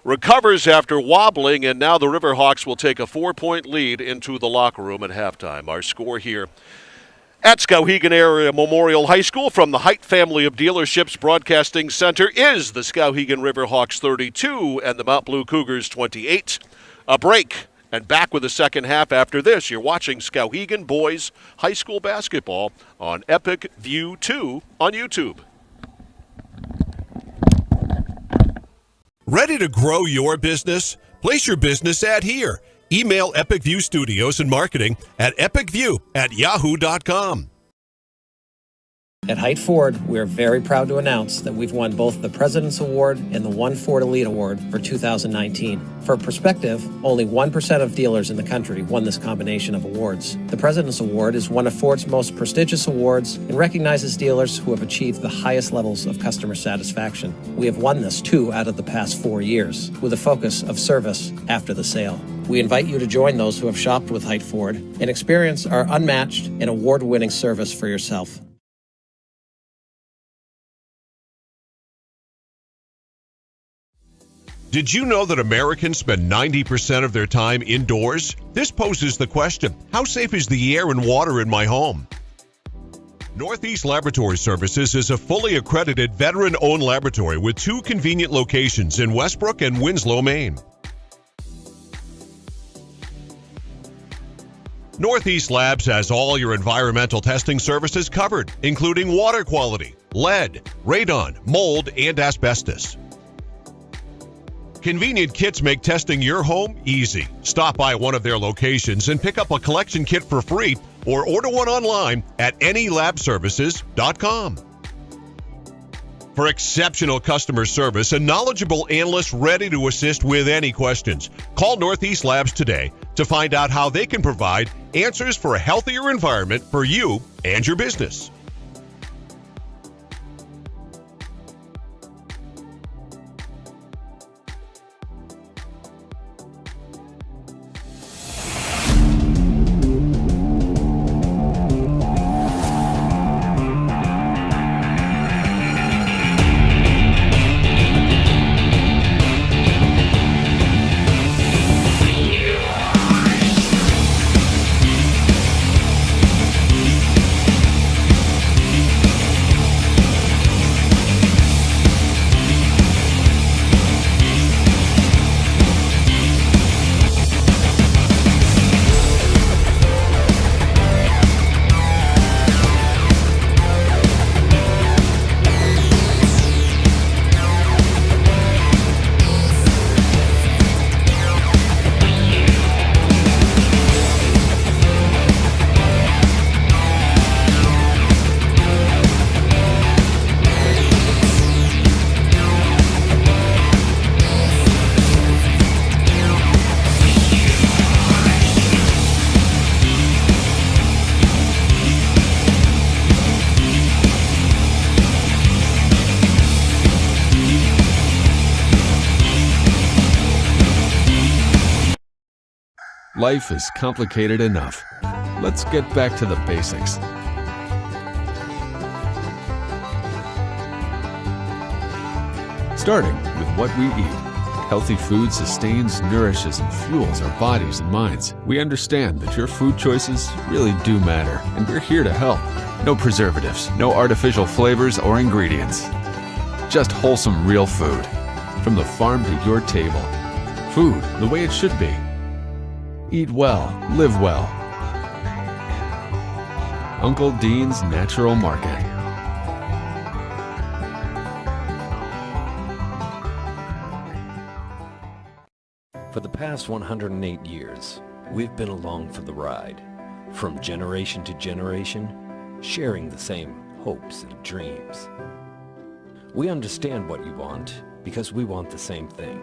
recovers after wobbling, and now the Riverhawks will take a 4-point lead into the locker room at halftime. Our score here at Skowhegan Area Memorial High School from the Height family of dealerships broadcasting center is the Skowhegan Riverhawks 32 and the Mount Blue Cougars 28. A break and back with the second half after this. You're watching Skowhegan Boys High School Basketball on Epic View 2 on YouTube. Ready to grow your business? Place your business ad here. Email Epic View Studios and Marketing at epicview@yahoo.com. At Height Ford, we are very proud to announce that we've won both the President's Award and the One Ford Elite Award for 2019. For perspective, only 1% of dealers in the country won this combination of awards. The President's Award is one of Ford's most prestigious awards and recognizes dealers who have achieved the highest levels of customer satisfaction. We have won this 2 out of the past 4 years, with a focus of service after the sale. We invite you to join those who have shopped with Height Ford and experience our unmatched and award-winning service for yourself. Did you know that Americans spend 90% of their time indoors? This poses the question, how safe is the air and water in my home? Northeast Laboratory Services is a fully accredited veteran-owned laboratory with 2 convenient locations in Westbrook and Winslow, Maine. Northeast Labs has all your environmental testing services covered, including water quality, lead, radon, mold, and asbestos. Convenient kits make testing your home easy. Stop by one of their locations and pick up a collection kit for free or order one online at anylabservices.com. For exceptional customer service and knowledgeable analysts ready to assist with any questions, call Northeast Labs today to find out how they can provide answers for a healthier environment for you and your business. Life is complicated enough. Let's get back to the basics. Starting with what we eat. Healthy food sustains, nourishes, and fuels our bodies and minds. We understand that your food choices really do matter, and we're here to help. No preservatives, no artificial flavors or ingredients. Just wholesome, real food. From the farm to your table. Food the way it should be. Eat well, live well. Uncle Dean's Natural Market. For the past 108 years, we've been along for the ride. From generation to generation, sharing the same hopes and dreams. We understand what you want because we want the same thing.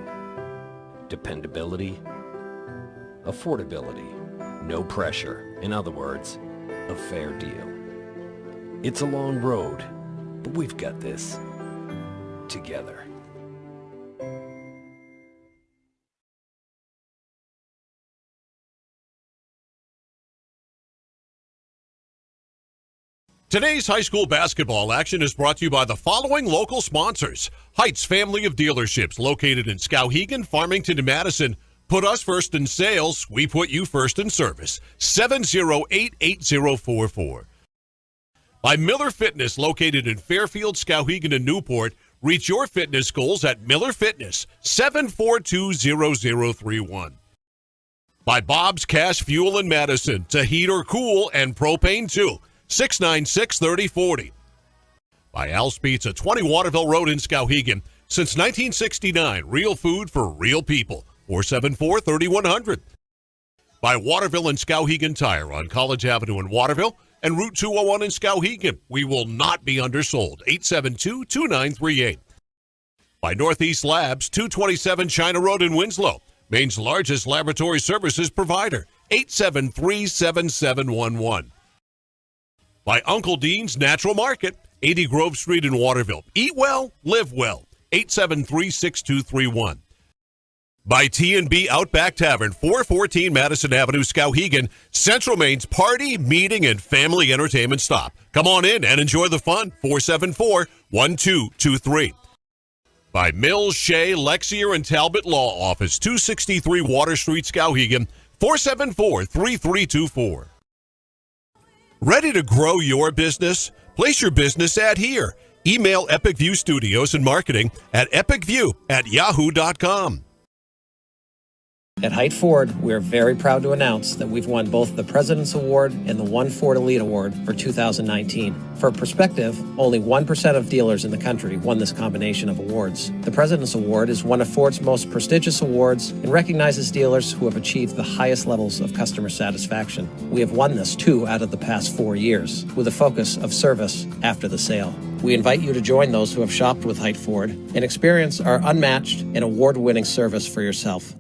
Dependability, affordability, no pressure. In other words, a fair deal. It's a long road, but we've got this together. Today's high school basketball action is brought to you by the following local sponsors. Heights family of dealerships located in Skowhegan, Farmington, and Madison. Put us first in sales, we put you first in service. 708-8044. By Miller Fitness located in Fairfield, Skowhegan, and Newport. Reach your fitness goals at Miller Fitness, 742-0031. By Bob's Cash Fuel in Madison, to heat or cool and propane too. 696-3040. By Al's Pizza, 20 Waterville Road in Skowhegan. Since 1969, real food for real people. 474-3100. By Waterville and Skowhegan Tire on College Avenue in Waterville and Route 201 in Skowhegan. We will not be undersold. 872-2938. By Northeast Labs, 227 China Road in Winslow. Maine's largest laboratory services provider. 873-7711. By Uncle Dean's Natural Market, 80 Grove Street in Waterville. Eat well, live well. 873-6231. By T&B Outback Tavern, 414 Madison Avenue, Skowhegan, Central Maine's party, meeting, and family entertainment stop. Come on in and enjoy the fun. 474-1223. By Mills, Shea, Lexier, and Talbot Law Office, 263 Water Street, Skowhegan, 474-3324. Ready to grow your business? Place your business ad here. Email Epic View Studios and Marketing at epicview@yahoo.com. At Height Ford, we are very proud to announce that we've won both the President's Award and the One Ford Elite Award for 2019. For perspective, only 1% of dealers in the country won this combination of awards. The President's Award is one of Ford's most prestigious awards and recognizes dealers who have achieved the highest levels of customer satisfaction. We have won this 2 out of the past 4 years, with a focus of service after the sale. We invite you to join those who have shopped with Height Ford and experience our unmatched and award-winning service for yourself.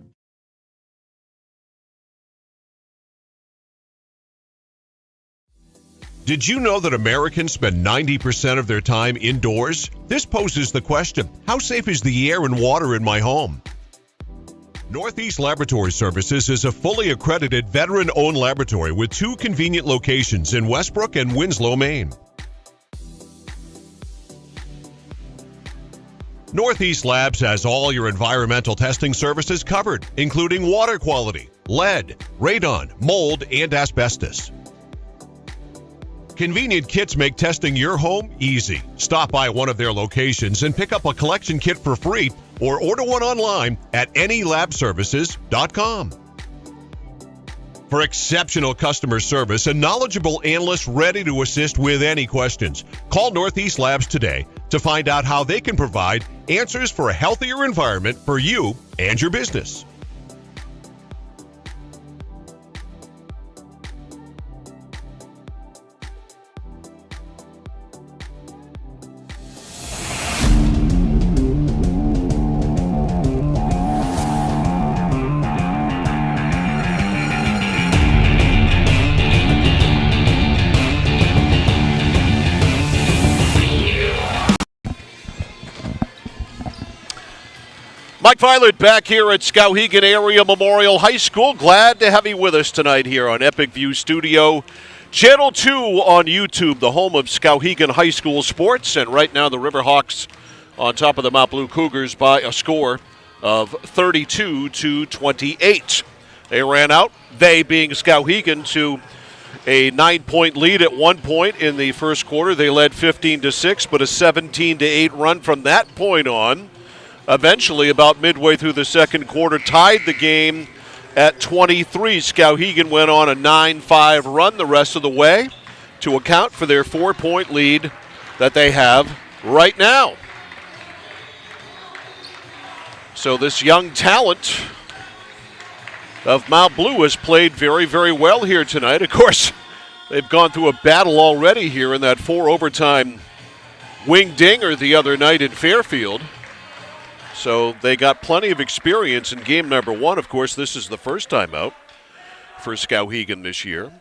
Did you know that Americans spend 90% of their time indoors? This poses the question, how safe is the air and water in my home? Northeast Laboratory Services is a fully accredited veteran-owned laboratory with 2 convenient locations in Westbrook and Winslow, Maine. Northeast Labs has all your environmental testing services covered, including water quality, lead, radon, mold, and asbestos. Convenient kits make testing your home easy. Stop by one of their locations and pick up a collection kit for free or order one online at anylabservices.com. For exceptional customer service and knowledgeable analysts ready to assist with any questions, call Northeast Labs today to find out how they can provide answers for a healthier environment for you and your business. Mike Violet back here at Skowhegan Area Memorial High School. Glad to have you with us tonight here on Epic View Studio. Channel 2 on YouTube, the home of Skowhegan High School sports. And right now the Riverhawks on top of the Mount Blue Cougars by a score of 32-28. They ran out, they being Skowhegan, to a 9-point lead at one point in the first quarter. They led 15-6, but a 17-8 run from that point on. Eventually, about midway through the second quarter, tied the game at 23. Skowhegan went on a 9-5 run the rest of the way to account for their 4-point lead that they have right now. So this young talent of Mount Blue has played very, very well here tonight. Of course, they've gone through a battle already here in that 4-overtime wing dinger the other night in Fairfield. So they got plenty of experience in game number 1. Of course, this is the first time out for Skowhegan this year.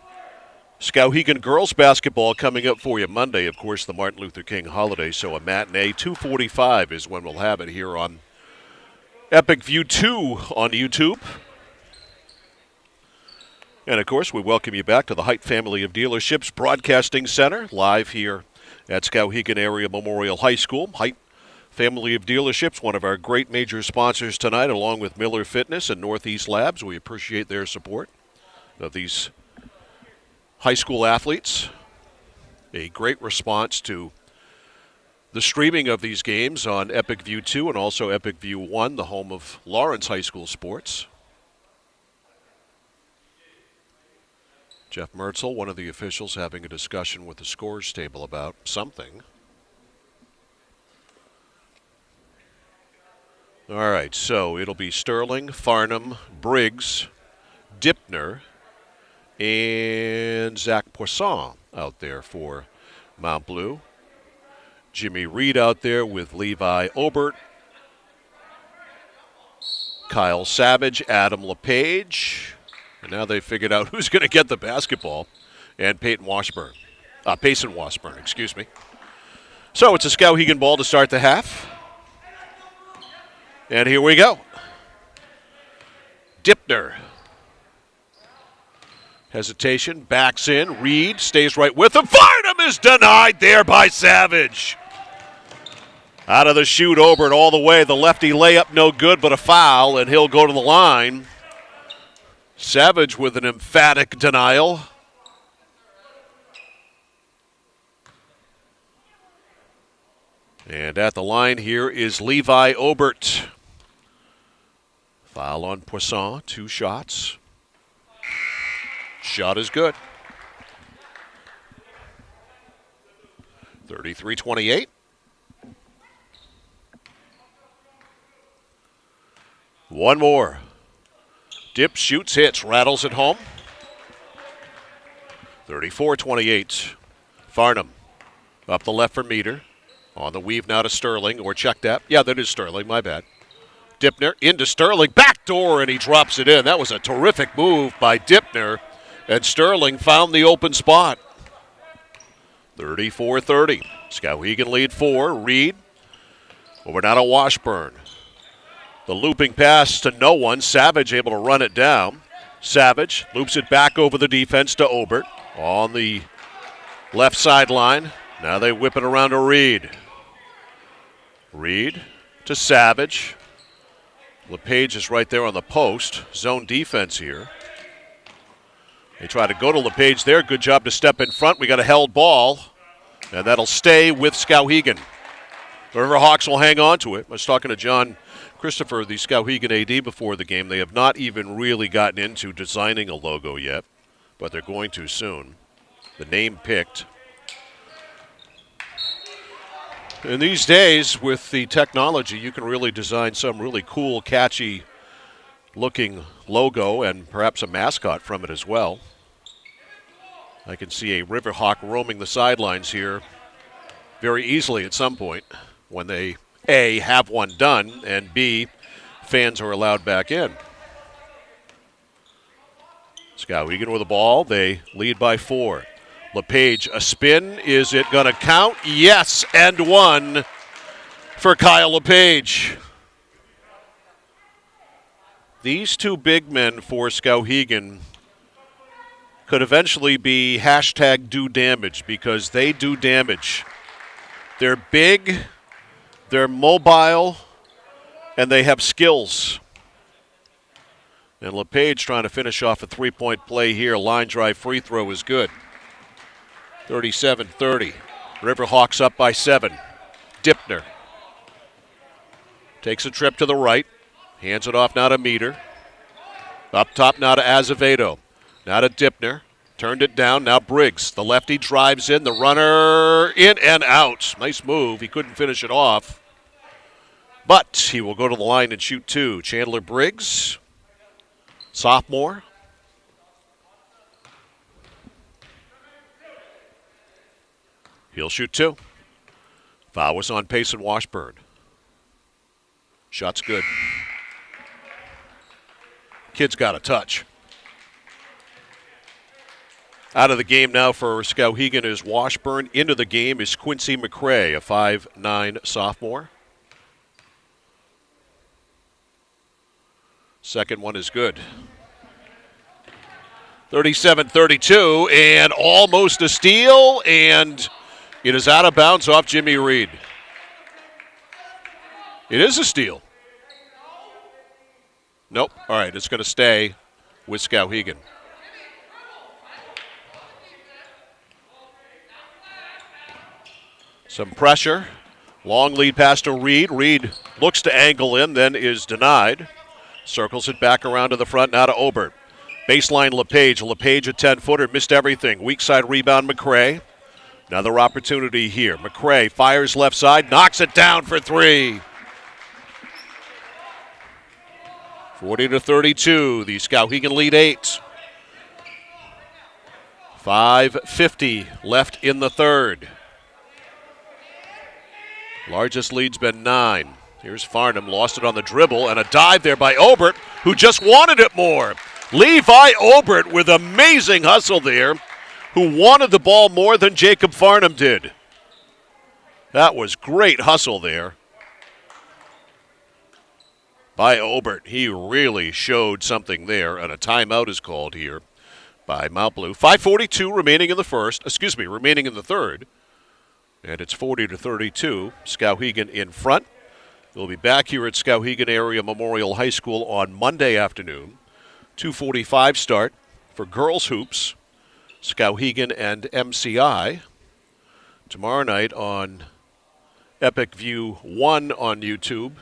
Skowhegan girls basketball coming up for you Monday, of course, the Martin Luther King holiday, so a matinee. 2:45 is when we'll have it here on Epic View 2 on YouTube. And, of course, we welcome you back to the Hite Family of Dealerships Broadcasting Center, live here at Skowhegan Area Memorial High School. Hite Family of Dealerships, one of our great major sponsors tonight, along with Miller Fitness and Northeast Labs. We appreciate their support of these high school athletes. A great response to the streaming of these games on Epic View 2 and also Epic View 1, the home of Lawrence High School sports. Jeff Mertzel, one of the officials, having a discussion with the scores table about something. All right, so it'll be Sterling, Farnham, Briggs, Dipner, and Zach Poisson out there for Mount Blue. Jimmy Reed out there with Levi Obert, Kyle Savage, Adam LePage. And now they figured out who's going to get the basketball. And Payson Washburn, excuse me. So it's a Skowhegan ball to start the half. And here we go. Dipner. Hesitation, backs in. Reed stays right with him. Farnham is denied there by Savage. Out of the chute, Obert all the way. The lefty layup no good, but a foul, and he'll go to the line. Savage with an emphatic denial. And at the line here is Levi Obert. Foul on Poisson, 2 shots. Shot is good. 33-28. One more. Dip, shoots, hits, rattles it home. 34-28. Farnham up the left for Meter. On the weave now to Sterling, or check that. Yeah, that is Sterling, my bad. Dipner into Sterling, backdoor, and he drops it in. That was a terrific move by Dipner. And Sterling found the open spot. 34-30. Skowhegan lead 4. Reed over now to Washburn. The looping pass to no one. Savage able to run it down. Savage loops it back over the defense to Obert on the left sideline. Now they whip it around to Reed. Reed to Savage. LePage is right there on the post. Zone defense here. They try to go to LePage there. Good job to step in front. We got a held ball, and that'll stay with Skowhegan. The Riverhawks will hang on to it. I was talking to John Christopher, the Skowhegan AD, before the game. They have not even really gotten into designing a logo yet, but they're going to soon. The name picked. In these days, with the technology, you can really design some really cool, catchy looking logo and perhaps a mascot from it as well. I can see a Riverhawk roaming the sidelines here very easily at some point when they, A, have one done, and B, fans are allowed back in. Skowhegan with the ball. They lead by 4. LePage, a spin. Is it going to count? Yes, and 1 for Kyle LePage. These 2 big men for Skowhegan could eventually be hashtag do damage, because they do damage. They're big, they're mobile, and they have skills. And LePage trying to finish off a 3-point play here. Line drive free throw is good. 37-30. Riverhawks up by 7. Dipner takes a trip to the right. Hands it off now to Meter. Up top now to Azevedo. Now to Dipner. Turned it down. Now Briggs. The lefty drives in. The runner in and out. Nice move. He couldn't finish it off. But he will go to the line and shoot 2. Chandler Briggs, sophomore. He'll shoot 2. Foul was on Payson Washburn. Shot's good. Kid's got a touch. Out of the game now for Skowhegan is Washburn. Into the game is Quincy McCrae, a 5'9" sophomore. Second one is good. 37-32, and almost a steal, and it is out of bounds off Jimmy Reed. It is a steal. Nope. All right, it's going to stay with Skowhegan. Some pressure. Long lead pass to Reed. Reed looks to angle in, then is denied. Circles it back around to the front, now to Obert. Baseline LePage. LePage a 10-footer, missed everything. Weak side rebound, McCrae. Another opportunity here. McCrae fires left side, knocks it down for three. 40-32, the Skowhegan lead 8. 5:50 left in the third. Largest lead's been 9. Here's Farnham, lost it on the dribble, and a dive there by Obert, who just wanted it more. Levi Obert with amazing hustle there, who wanted the ball more than Jacob Farnham did. That was great hustle there by Obert. He really showed something there, and a timeout is called here by Mount Blue. 5:42 remaining in the third. And it's 40-32. Skowhegan in front. We'll be back here at Skowhegan Area Memorial High School on Monday afternoon. 2:45 start for girls hoops. Skowhegan and MCI. Tomorrow night on Epic View 1 on YouTube,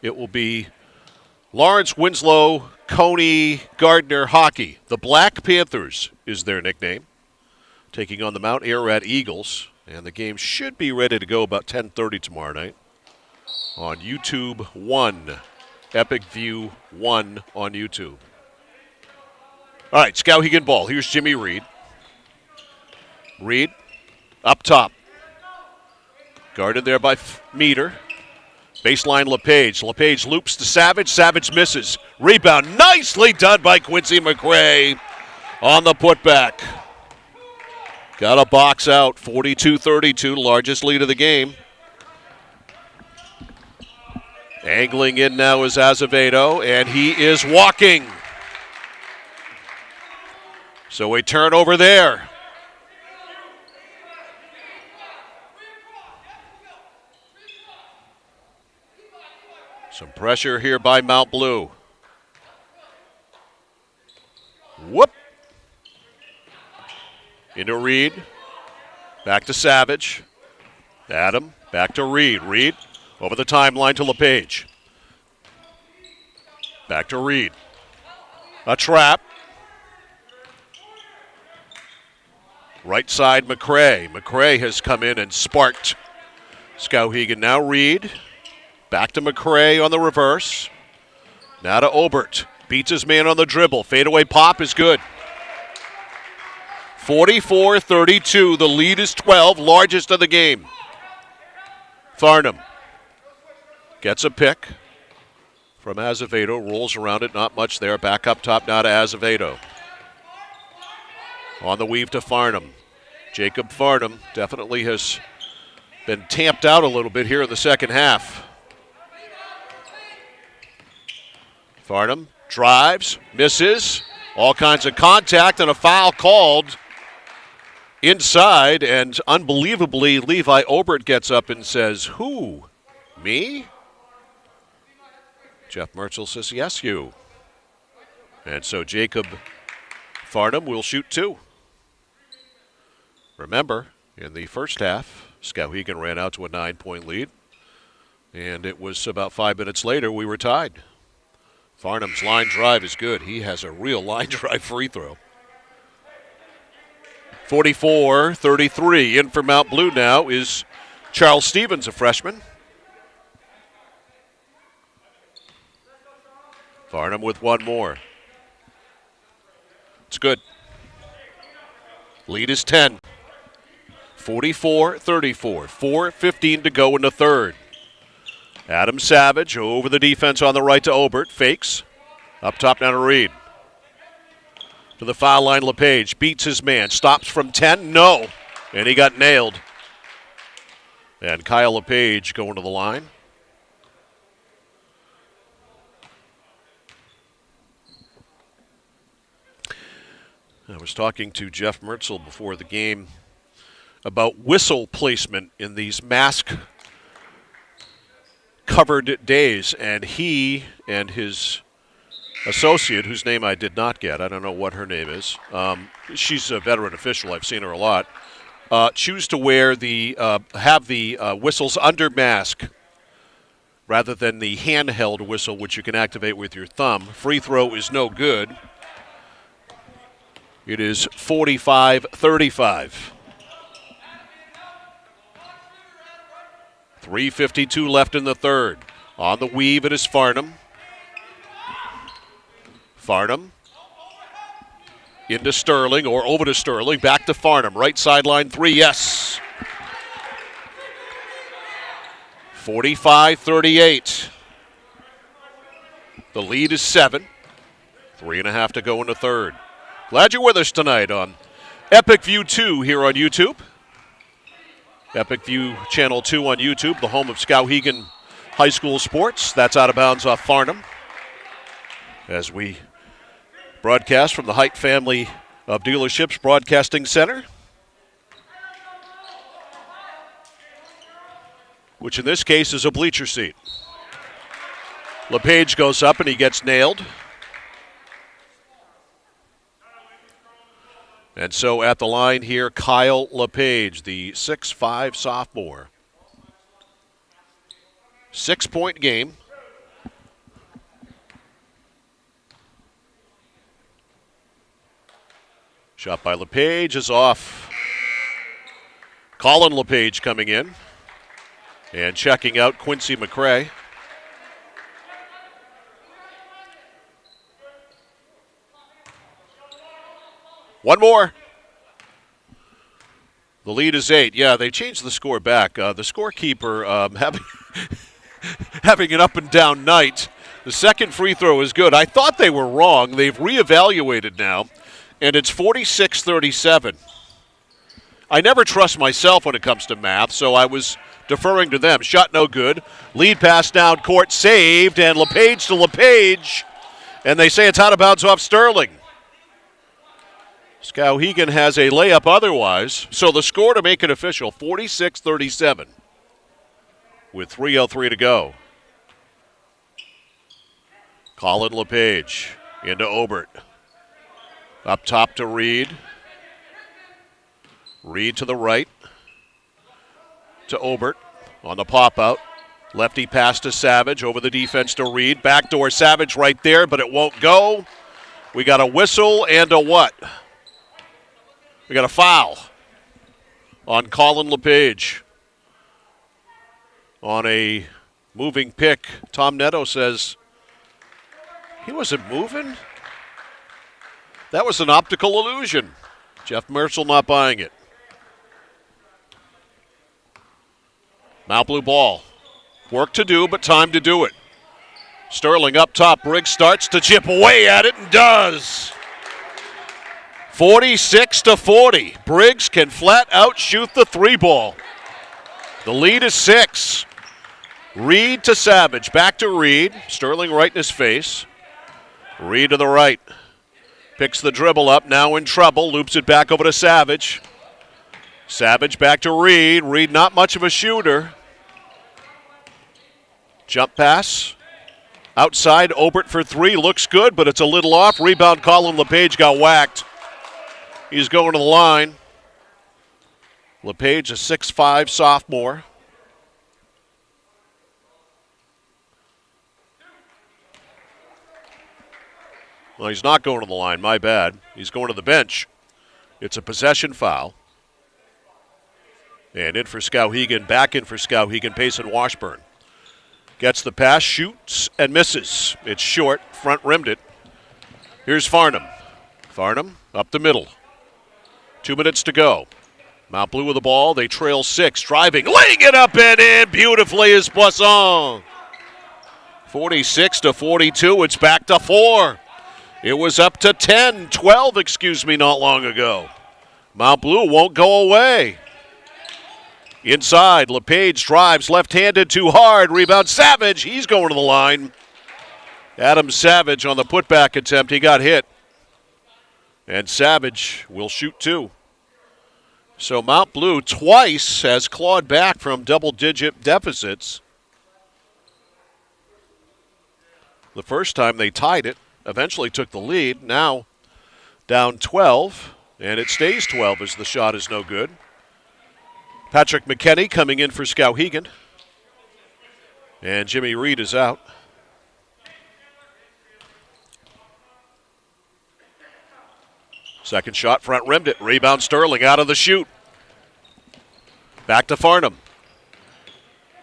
it will be Lawrence Winslow Coney Gardner Hockey. The Black Panthers is their nickname, taking on the Mount Ararat Eagles. And the game should be ready to go about 10:30 tomorrow night on YouTube 1. Epic View 1 on YouTube. All right, Skowhegan ball. Here's Jimmy Reed. Reed up top. Guarded there by Meter. Baseline LePage. LePage loops to Savage. Savage misses. Rebound nicely done by Quincy McCrae on the putback. Got a box out, 42-32, largest lead of the game. Angling in now is Azevedo, and he is walking. So a turnover there. Some pressure here by Mount Blue. Whoop. Into Reed. Back to Savage. Adam. Back to Reed. Reed over the timeline to LePage. Back to Reed. A trap. Right side McCrae. McCrae has come in and sparked Skowhegan. Now Reed. Back to McCrae on the reverse. Now to Obert. Beats his man on the dribble. Fadeaway pop is good. 44-32. The lead is 12, largest of the game. Farnham gets a pick from Azevedo, rolls around it, not much there. Back up top now to Azevedo. On the weave to Farnham. Jacob Farnham definitely has been tamped out a little bit here in the second half. Farnham drives, misses, all kinds of contact, and a foul called inside, and unbelievably, Levi Obert gets up and says, "Who? Me?" Jeff Mertzel says, "Yes, you." And so Jacob Farnham will shoot 2. Remember, in the first half, Skowhegan ran out to a 9-point lead, and it was about 5 minutes later we were tied. Farnham's line drive is good. He has a real line drive free throw. 44-33. In for Mount Blue now is Charles Stevens, a freshman. Farnham with one more. It's good. Lead is 10. 44-34. 4:15 to go in the third. Adam Savage over the defense on the right to Obert. Fakes. Up top now to Reed. To the foul line, LePage beats his man. Stops from 10, no. And he got nailed. And Kyle LePage going to the line. I was talking to Jeff Mertzel before the game about whistle placement in these mask-covered days, and he and his associate, whose name I did not get, I don't know what her name is, she's a veteran official, I've seen her a lot, choose to wear have the whistles under mask rather than the handheld whistle, which you can activate with your thumb. Free throw is no good. It is 45-35. 3:52 left in the third. On the weave, it is Farnham. Farnham into Sterling, or over to Sterling, back to Farnham. Right sideline three, yes. 45-38. The lead is 7. 3.5 to go in the third. Glad you're with us tonight on Epic View 2 here on YouTube. Epic View Channel 2 on YouTube, the home of Skowhegan High School sports. That's out of bounds off Farnham. As we broadcast from the Height family of dealerships broadcasting center, which in this case is a bleacher seat. LePage goes up and he gets nailed. And so at the line here, Kyle LePage, the 6'5 sophomore. 6-point game. Shot by LePage is off. Colin LePage coming in. And checking out Quincy McCrae. One more. The lead is 8. Yeah, they changed the score back. The scorekeeper having an up and down night. The second free throw is good. I thought they were wrong. They've reevaluated now, and it's 46-37. I never trust myself when it comes to math, so I was deferring to them. Shot no good. Lead pass down court, saved, and LePage to LePage. And they say it's out of bounds off Sterling. Skowhegan has a layup otherwise. So the score to make it official, 46-37 with 3:03 to go. Colin LePage into Obert. Up top to Reed. Reed to the right. To Obert on the pop-out. Lefty pass to Savage, over the defense to Reed. Backdoor Savage right there, but it won't go. We got a whistle and a what? We got a foul on Colin LePage. On a moving pick, Tom Netto says he wasn't moving. That was an optical illusion. Jeff Mertzel not buying it. Mount Blue ball. Work to do, but time to do it. Sterling up top. Briggs starts to chip away at it and does. 46-40. Briggs can flat out shoot the three ball. The lead is 6. Reed to Savage. Back to Reed. Sterling right in his face. Reed to the right. Picks the dribble up. Now in trouble. Loops it back over to Savage. Savage back to Reed. Reed not much of a shooter. Jump pass. Outside. Obert for 3. Looks good, but it's a little off. Rebound. Colin LePage got whacked. He's going to the line. LePage, a 6'5 sophomore. Well, he's not going to the line. My bad. He's going to the bench. It's a possession foul. And in for Skowhegan. Back in for Skowhegan. Payson Washburn. Gets the pass, shoots, and misses. It's short. Front rimmed it. Here's Farnham. Farnham up the middle. 2 minutes to go. Mount Blue with the ball. They trail 6. Driving. Laying it up and in. Beautifully is Poisson. 46-42. It's back to 4. It was up to 12, not long ago. Mount Blue won't go away. Inside, LePage drives left-handed too hard. Rebound, Savage. He's going to the line. Adam Savage on the putback attempt. He got hit. And Savage will shoot two. So Mount Blue twice has clawed back from double-digit deficits. The first time they tied it, eventually took the lead. Now down 12, and it stays 12 as the shot is no good. Patrick McKenney coming in for Skowhegan. And Jimmy Reed is out. Second shot, front rimmed it. Rebound Sterling out of the shoot. Back to Farnham.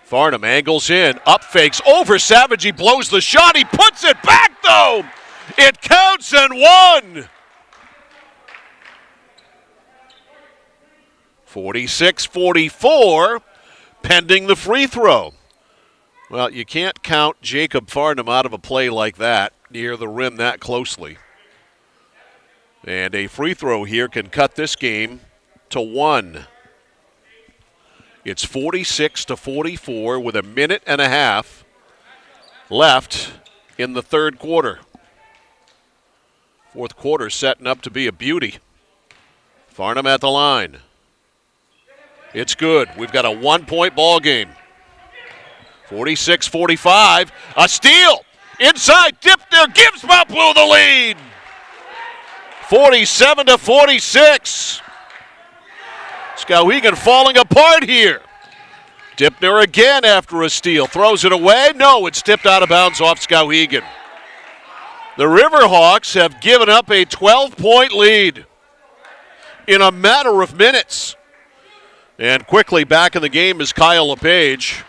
Farnham angles in, up fakes, over Savage. He blows the shot. He puts it back, though. It counts and one. 46-44, pending the free throw. Well, you can't count Jacob Farnham out of a play like that, near the rim that closely. And a free throw here can cut this game to one. It's 46-44 with a minute and a half left in the third quarter. Fourth quarter setting up to be a beauty. Farnham at the line. It's good. We've got a one-point ball game. 46-45. A steal. Inside. Dipner gives Mount Blue the lead. 47-46. Skowhegan falling apart here. Dipner again after a steal. Throws it away. No, it's tipped out of bounds off Skowhegan. The Riverhawks have given up a 12-point lead in a matter of minutes. And quickly back in the game is Kyle LePage.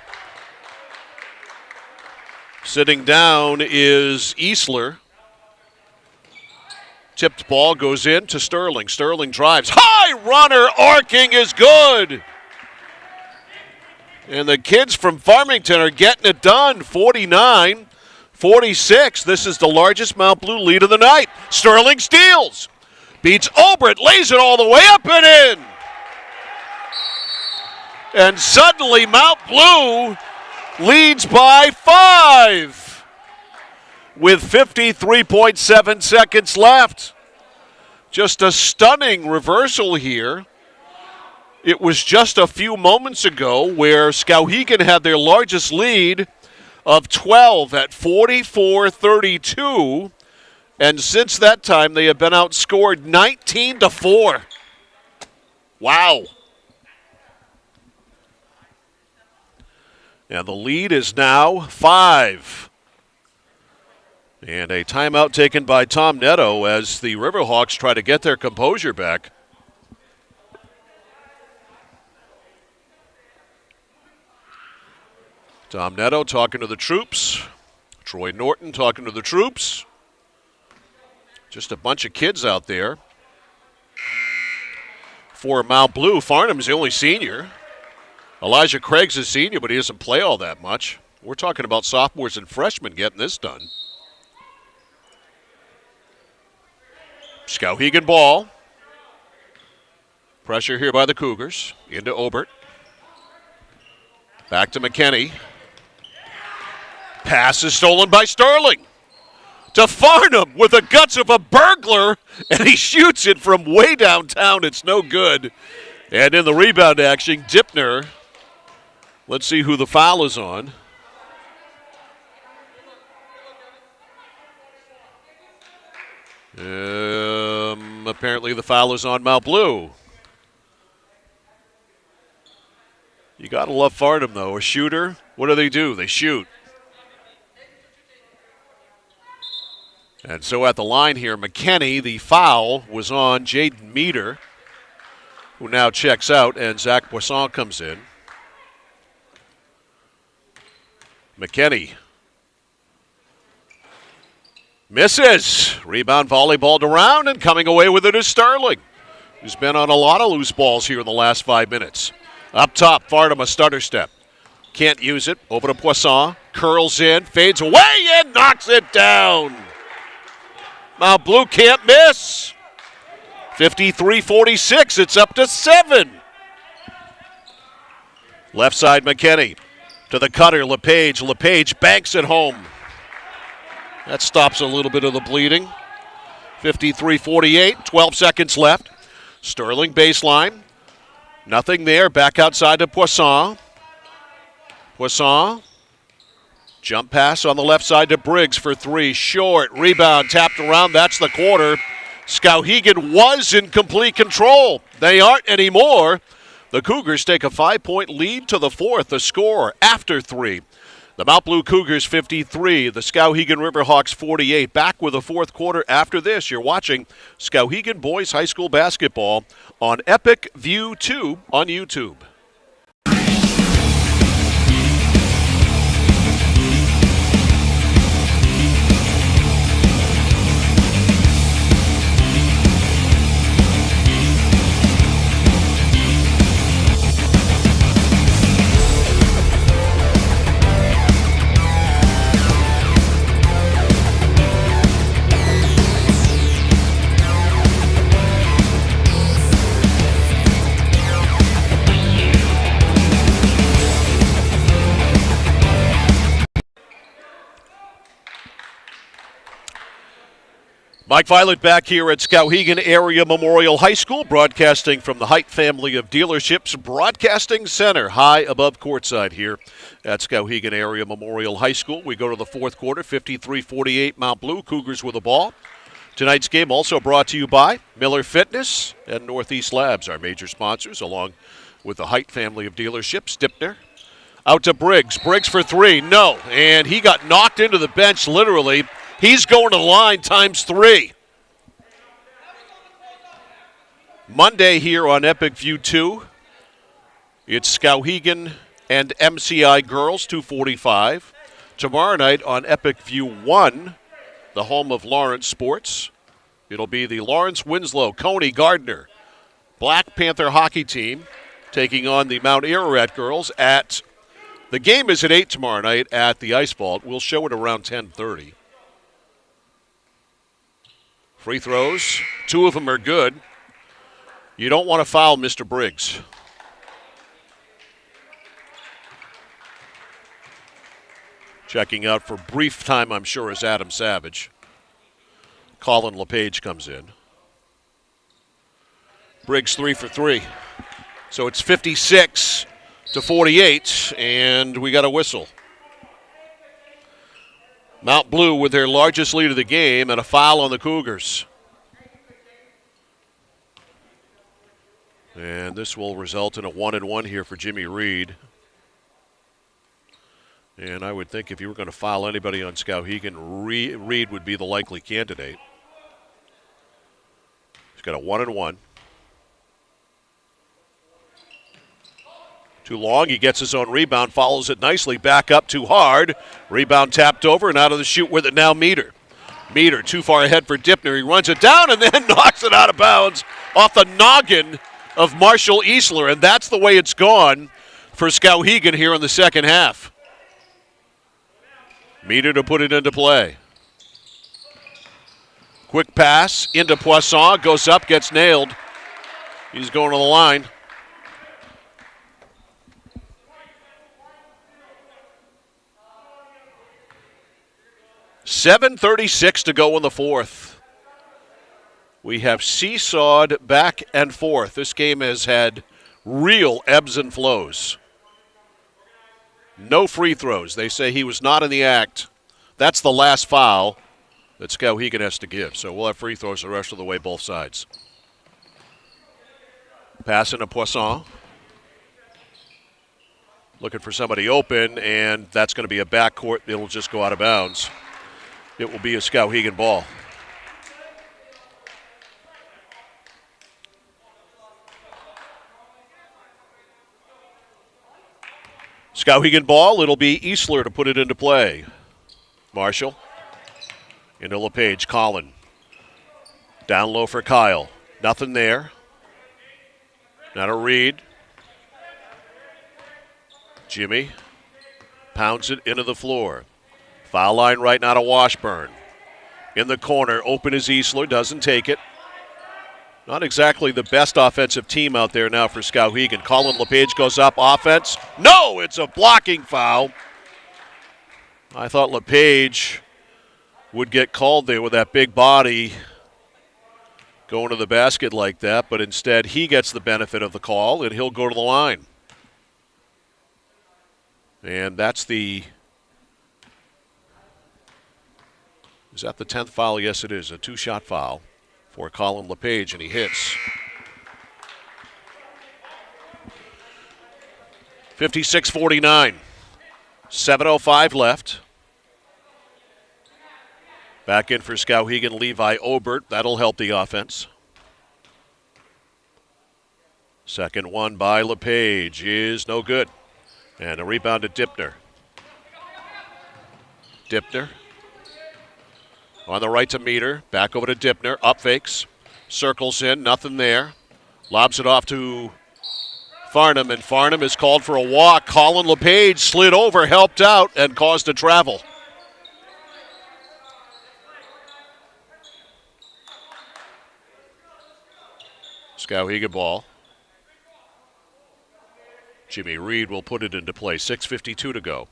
Sitting down is Easler. Tipped ball goes in to Sterling. Sterling drives. High runner arcing is good. And the kids from Farmington are getting it done. 49-46. This is the largest Mount Blue lead of the night. Sterling steals. Beats Obert. Lays it all the way up and in. And suddenly Mount Blue leads by 5 with 53.7 seconds left. Just a stunning reversal here. It was just a few moments ago where Skowhegan had their largest lead of 12 at 44-32. And since that time, they have been outscored 19-4. Wow. And the lead is now 5. And a timeout taken by Tom Netto as the Riverhawks try to get their composure back. Tom Netto talking to the troops. Troy Norton talking to the troops. Just a bunch of kids out there. For Mount Blue, Farnham's the only senior. Elijah Craig's a senior, but he doesn't play all that much. We're talking about sophomores and freshmen getting this done. Skowhegan ball. Pressure here by the Cougars. Into Obert. Back to McKenney. Pass is stolen by Sterling. To Farnham with the guts of a burglar, and he shoots it from way downtown. It's no good. And in the rebound action, Dipner. Let's see who the foul is on. Apparently the foul is on Mount Blue. You got to love Farnham, though. A shooter, what do? They shoot. And so at the line here, McKenney, the foul was on Jaden Meter, who now checks out, and Zach Poisson comes in. McKenney misses. Rebound volleyballed around, and coming away with it is Sterling, who's been on a lot of loose balls here in the last 5 minutes. Up top, Farnham, a stutter step. Can't use it. Over to Poisson. Curls in, fades away, and knocks it down. Mount Blue can't miss. 53-46. It's up to 7. Left side, McKinney. To the cutter, LePage. LePage banks it home. That stops a little bit of the bleeding. 53-48, 12 seconds left. Sterling baseline. Nothing there. Back outside to Poisson. Poisson. Jump pass on the left side to Briggs for 3. Short. Rebound tapped around. That's the quarter. Skowhegan was in complete control. They aren't anymore. The Cougars take a 5-point lead to the fourth. The score after 3. The Mount Blue Cougars 53, the Skowhegan Riverhawks 48. Back with the fourth quarter after this. You're watching Skowhegan Boys High School Basketball on Epic View 2 on YouTube. Mike Violet back here at Skowhegan Area Memorial High School, broadcasting from the Height family of dealerships broadcasting center, high above courtside here at Skowhegan Area Memorial High School. We go to the fourth quarter, 53-48 Mount Blue, Cougars with the ball. Tonight's game also brought to you by Miller Fitness and Northeast Labs, our major sponsors, along with the Height family of dealerships. Dipner out to Briggs. Briggs for 3. No. And he got knocked into the bench literally. He's going to the line times 3. Monday here on Epic View 2, it's Skowhegan and MCI Girls, 2:45. Tomorrow night on Epic View 1, the home of Lawrence Sports, it'll be the Lawrence Winslow Coney Gardner Black Panther hockey team taking on the Mount Ararat girls at, the game is at 8 tomorrow night at the Ice Vault. We'll show it around 10:30. Free throws, 2 of them are good. You don't want to foul Mr. Briggs. Checking out for brief time, I'm sure, is Adam Savage. Colin LePage comes in. Briggs 3 for 3. So it's 56-48, and we got a whistle. Mount Blue with their largest lead of the game and a foul on the Cougars. And this will result in a 1-and-1 here for Jimmy Reed. And I would think if you were going to foul anybody on Skowhegan, Reed would be the likely candidate. He's got a 1-and-1. Too long, he gets his own rebound, follows it nicely, back up too hard. Rebound tapped over and out of the chute with it now Meter. Meter too far ahead for Dipner. He runs it down and then knocks it out of bounds off the noggin of Marshall Easler, and that's the way it's gone for Skowhegan here in the second half. Meter to put it into play. Quick pass into Poisson, goes up, gets nailed. He's going to the line. .7:36 to go in the fourth. We have seesawed back and forth. This game has had real ebbs and flows. No free throws. They say he was not in the act. That's the last foul that Skowhegan has to give. So we'll have free throws the rest of the way, both sides. Pass into Poisson. Looking for somebody open, and that's going to be a backcourt. It'll just go out of bounds. It will be a Skowhegan ball. Skowhegan ball, it'll be Easler to put it into play. Marshall. Into LePage, Colin. Down low for Kyle. Nothing there. Not a Reed. Jimmy pounds it into the floor. Foul line right now to Washburn. In the corner, open is Easler, doesn't take it. Not exactly the best offensive team out there now for Skowhegan. Colin LePage goes up, offense. No, it's a blocking foul. I thought LePage would get called there with that big body going to the basket like that, but instead he gets the benefit of the call, and he'll go to the line. And that's is that the 10th foul? Yes, it is. A 2-shot foul for Colin LePage, and he hits. 56-49. 7:05 left. Back in for Skowhegan, Levi Obert. That'll help the offense. Second one by LePage is no good. And a rebound to Dipner. Dipner on the right to Meter. Back over to Dipner. Up fakes. Circles in. Nothing there. Lobs it off to Farnham. And Farnham is called for a walk. Colin LePage slid over, helped out, and caused a travel. Skowhegan ball. Jimmy Reed will put it into play. 6:52 to go.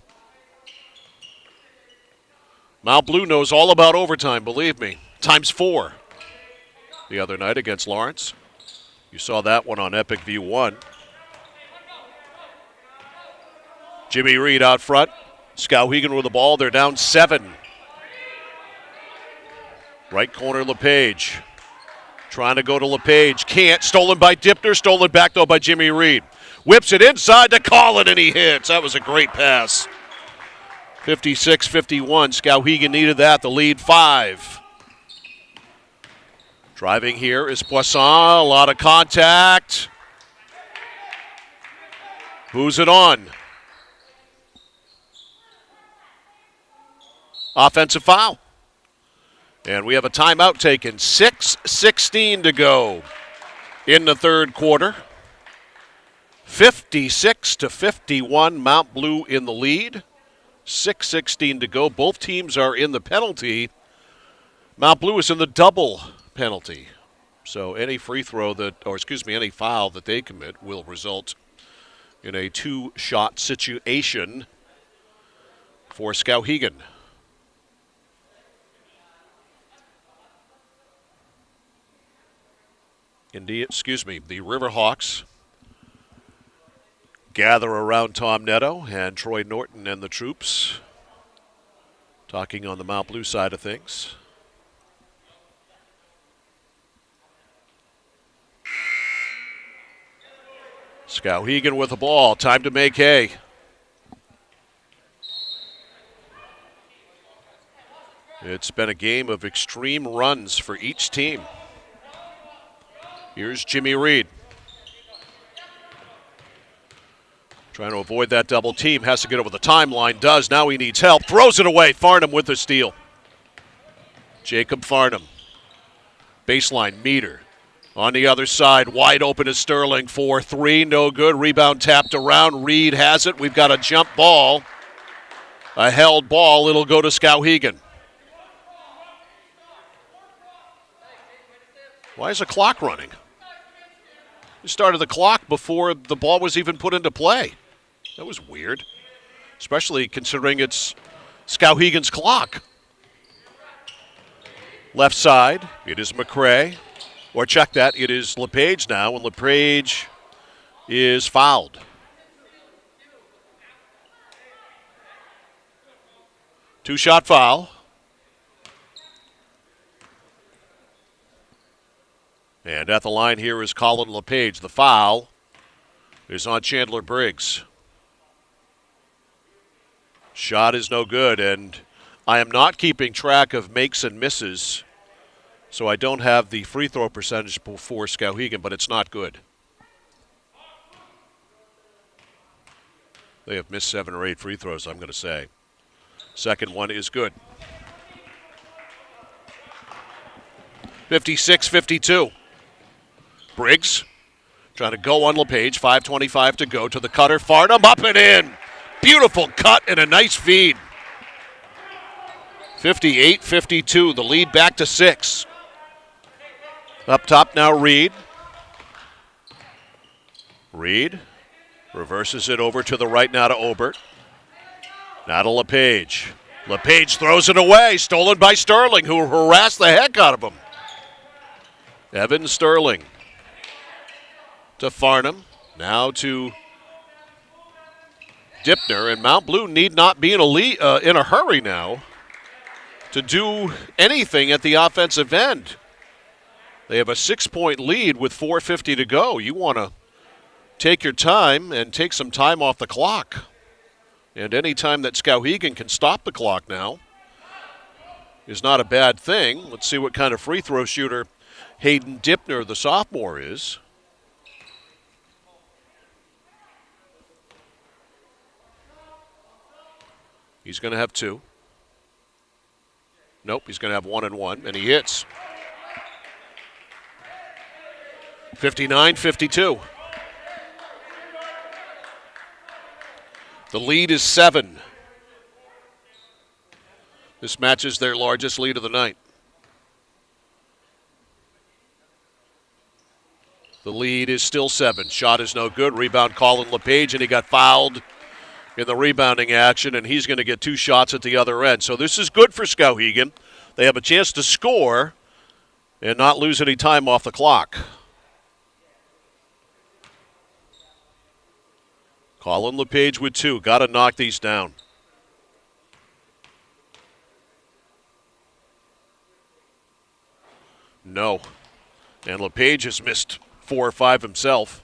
Mount Blue knows all about overtime, believe me. Times 4 the other night against Lawrence. You saw that one on Epic View 1. Jimmy Reed out front. Skowhegan with the ball. They're down 7. Right corner, LePage. Trying to go to LePage. Can't. Stolen by Dipner. Stolen back, though, by Jimmy Reed. Whips it inside to Colin, and he hits. That was a great pass. 56-51. Skowhegan needed that. The lead 5. Driving here is Poisson. A lot of contact. Who's it on? Offensive foul. And we have a timeout taken. 6:16 to go in the third quarter. 56-51, Mount Blue in the lead. 6:16 to go. Both teams are in the penalty. Mount Blue is in the double penalty. So any free throw any foul that they commit will result in a 2-shot situation for Skowhegan. The Riverhawks gather around Tom Netto and Troy Norton and the troops, talking on the Mount Blue side of things. Skowhegan with the ball. Time to make hay. It's been a game of extreme runs for each team. Here's Jimmy Reed. Trying to avoid that double team. Has to get over the timeline. Does. Now he needs help. Throws it away. Farnham with the steal. Jacob Farnham. Baseline. Meter. On the other side. Wide open is Sterling. 4-3. No good. Rebound tapped around. Reed has it. We've got a jump ball. A held ball. It'll go to Skowhegan. Why is the clock running? You started the clock before the ball was even put into play. That was weird, especially considering it's Skowhegan's clock. Left side, it is McCray. Or check that, it is LePage now, and LePage is fouled. Two-shot foul. And at the line here is Colin LePage. The foul is on Chandler Briggs. Shot is no good, and I am not keeping track of makes and misses, so I don't have the free throw percentage for Skowhegan, but it's not good. They have missed 7 or 8 free throws, I'm going to say. Second one is good. 56-52. Briggs trying to go on LePage. 5:25 to go to the cutter. Farnham up and in. Beautiful cut and a nice feed. 58-52, the lead back to 6. Up top now, Reed. Reed reverses it over to the right now to Obert. Now to LePage. LePage throws it away, stolen by Sterling, who harassed the heck out of him. Evan Sterling to Farnham. Now to Dipner, and Mount Blue need not be in a hurry now to do anything at the offensive end. They have a 6-point lead with 4:50 to go. You want to take your time and take some time off the clock. And any time that Skowhegan can stop the clock now is not a bad thing. Let's see what kind of free throw shooter Hayden Dipner, the sophomore, is. He's going to have 2. Nope, he's going to have 1 and 1, and he hits. 59-52. The lead is 7. This matches their largest lead of the night. The lead is still 7. Shot is no good. Rebound Colin LePage, and he got fouled in the rebounding action, and he's going to get 2 shots at the other end. So this is good for Skowhegan. They have a chance to score and not lose any time off the clock. Colin LePage with 2. Got to knock these down. No. And LePage has missed 4 or 5 himself.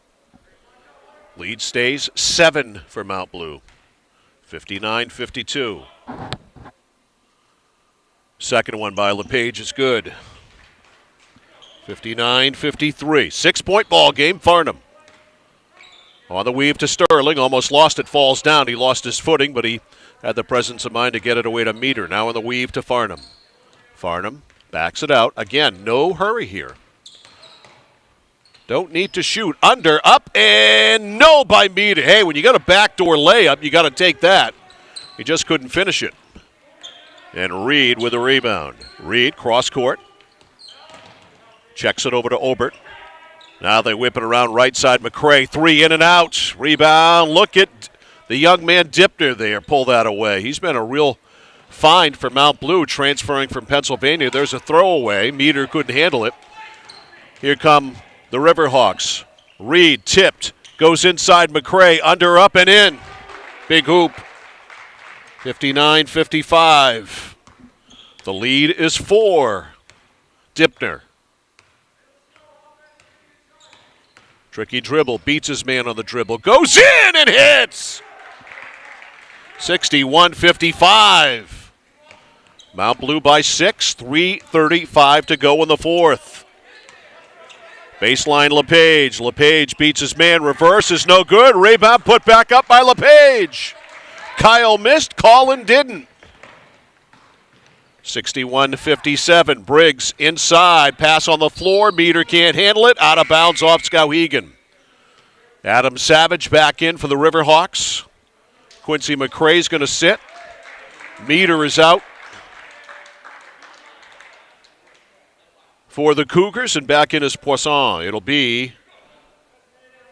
Lead stays 7 for Mount Blue. 59-52. Second one by LePage is good. 59-53. 6-point ball game, Farnham. On the weave to Sterling, almost lost it, falls down. He lost his footing, but he had the presence of mind to get it away to Meter. Now on the weave to Farnham. Farnham backs it out. Again, no hurry here. Don't need to shoot. Under, up, and no by Meter. Hey, when you got a backdoor layup, you got to take that. He just couldn't finish it. And Reed with a rebound. Reed, cross court. Checks it over to Obert. Now they whip it around right side. McCray, 3 in and out. Rebound. Look at the young man Dipner there. Pull that away. He's been a real find for Mount Blue, transferring from Pennsylvania. There's a throwaway. Meter couldn't handle it. Here come the Riverhawks. Reed tipped. Goes inside McCray. Under, up, and in. Big hoop. 59-55. The lead is 4. Dipner. Tricky dribble, beats his man on the dribble, goes in and hits! 61-55. Mount Blue by 6, 3:35 to go in the 4th. Baseline LePage. LePage beats his man, reverse is no good. Rebound put back up by LePage. Kyle missed, Colin didn't. 61-57. Briggs inside. Pass on the floor. Meter can't handle it. Out of bounds off Skowhegan. Adam Savage back in for the Riverhawks. Quincy McCray's going to sit. Meter is out for the Cougars, and back in is Poisson. It'll be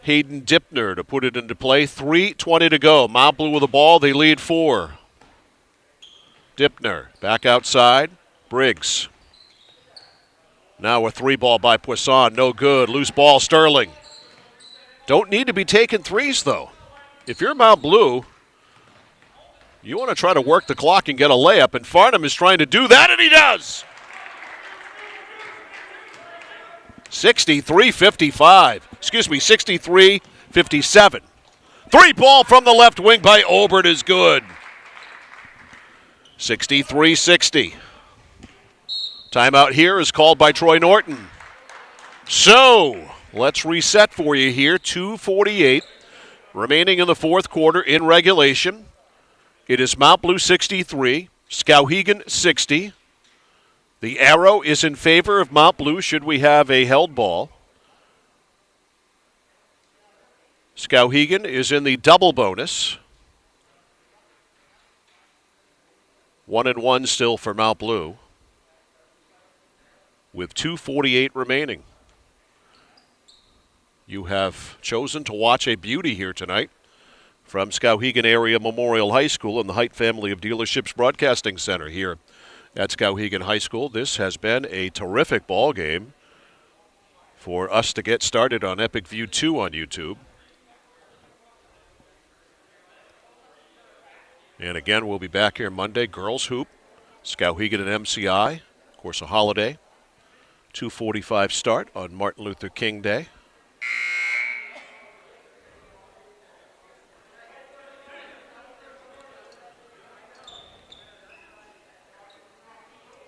Hayden Dipner to put it into play. 3:20 to go. Mount Blue with the ball. They lead 4. Dipner back outside. Briggs. Now a 3-ball by Poisson. No good. Loose ball, Sterling. Don't need to be taking threes, though. If you're Mount Blue, you want to try to work the clock and get a layup, and Farnham is trying to do that, and he does. 63-55. 63-57. 3-ball from the left wing by Obert is good. 63-60. Timeout here is called by Troy Norton. So, let's reset for you here. 2:48 remaining in the 4th quarter in regulation. It is Mount Blue 63, Skowhegan 60. The arrow is in favor of Mount Blue should we have a held ball. Skowhegan is in the double bonus. 1-1 still for Mount Blue, with 2:48 remaining. You have chosen to watch a beauty here tonight from Skowhegan Area Memorial High School and the Height Family of Dealerships Broadcasting Center here at Skowhegan High School. This has been a terrific ball game for us to get started on Epic View 2 on YouTube. And again, we'll be back here Monday. Girls Hoop, Skowhegan and MCI. Of course, a holiday. 2:45 start on Martin Luther King Day.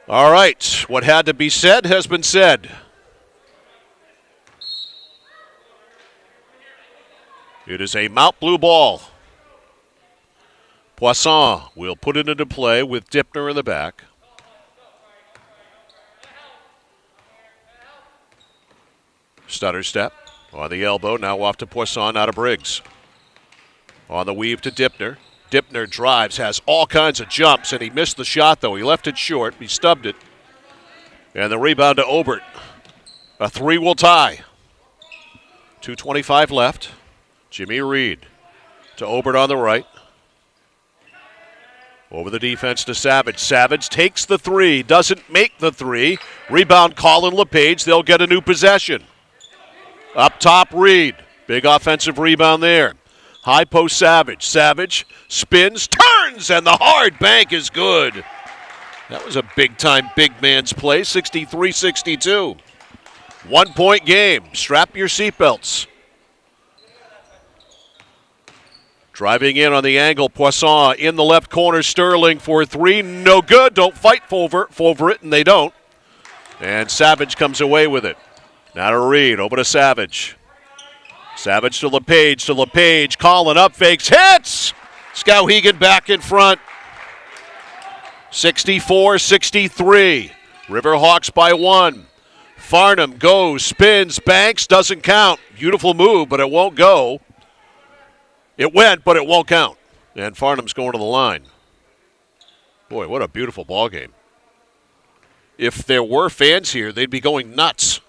All right, what had to be said has been said. It is a Mount Blue ball. Poisson will put it into play with Dipner in the back. Stutter step on the elbow, now off to Poisson, out of Briggs. On the weave to Dipner. Dipner drives, has all kinds of jumps, and he missed the shot, though. He left it short. He stubbed it. And the rebound to Obert. A three will tie. 2:25 left. Jimmy Reed to Obert on the right. Over the defense to Savage. Savage takes the three, doesn't make the three. Rebound Colin LePage. They'll get a new possession. Up top, Reed. Big offensive rebound there. High post Savage. Savage spins, turns, and the hard bank is good. That was a big-time big man's play, 63-62. 1 point game. Strap your seatbelts. Driving in on the angle, Poisson in the left corner, Sterling for three. No good. Don't fight for it, and they don't. And Savage comes away with it. Now to Reed, over to Savage. Savage to LePage. Colin up, fakes, hits! Skowhegan back in front. 64-63. Riverhawks by one. Farnham goes, spins, banks, doesn't count. Beautiful move, but it won't go. It went, but it won't count. And Farnham's going to the line. Boy, what a beautiful ball game. If there were fans here, they'd be going nuts.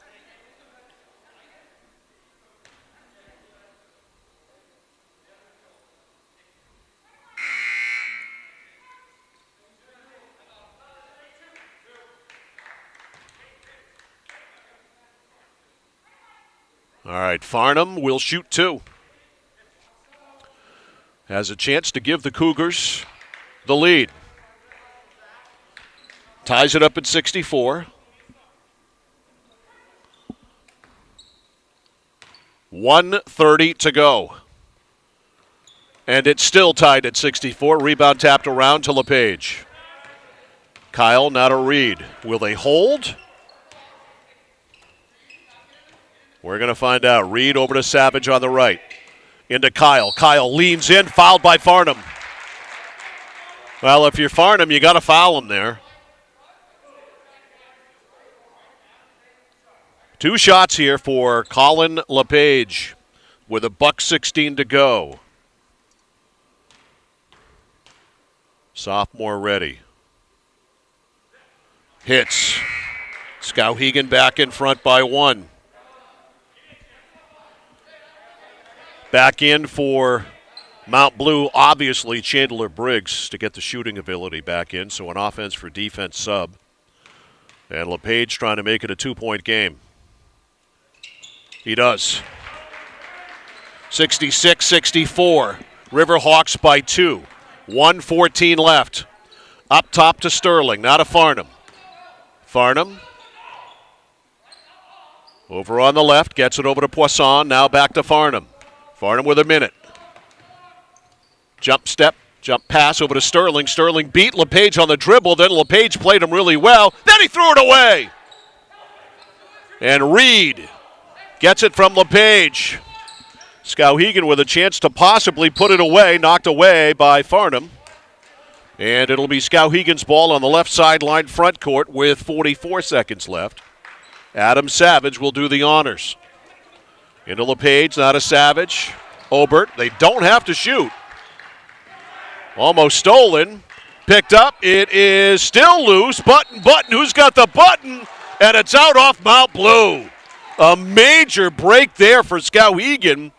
All right, Farnham will shoot two. Has a chance to give the Cougars the lead. Ties it up at 64. 1:30 to go. And it's still tied at 64. Rebound tapped around to LePage. Kyle now to Reed. Will they hold? We're going to find out. Reed over to Savage on the right. Into Kyle. Kyle leans in, fouled by Farnham. Well, if you're Farnham, you got to foul him there. Two shots here for Colin LePage with $1:16 to go. Sophomore ready. Hits. Skowhegan back in front by one. Back in for Mount Blue, obviously Chandler Briggs to get the shooting ability back in, so an offense for defense sub. And LePage trying to make it a 2-point game. He does. 66-64. Riverhawks by two. 1:14 left. Up top to Sterling, now to Farnham. Farnham. Over on the left, gets it over to Poisson, now back to Farnham. Farnham with a minute. Jump step, jump pass over to Sterling. Sterling beat LePage on the dribble. Then LePage played him really well. Then he threw it away. And Reed gets it from LePage. Skowhegan with a chance to possibly put it away. Knocked away by Farnham. And it'll be Skowhegan's ball on the left sideline front court with 44 seconds left. Adam Savage will do the honors. Into LePage, not a Savage. Obert, they don't have to shoot. Almost stolen. picked up. It is still loose. Button, who's got the button? And it's out off Mount Blue. A major break there for Skowhegan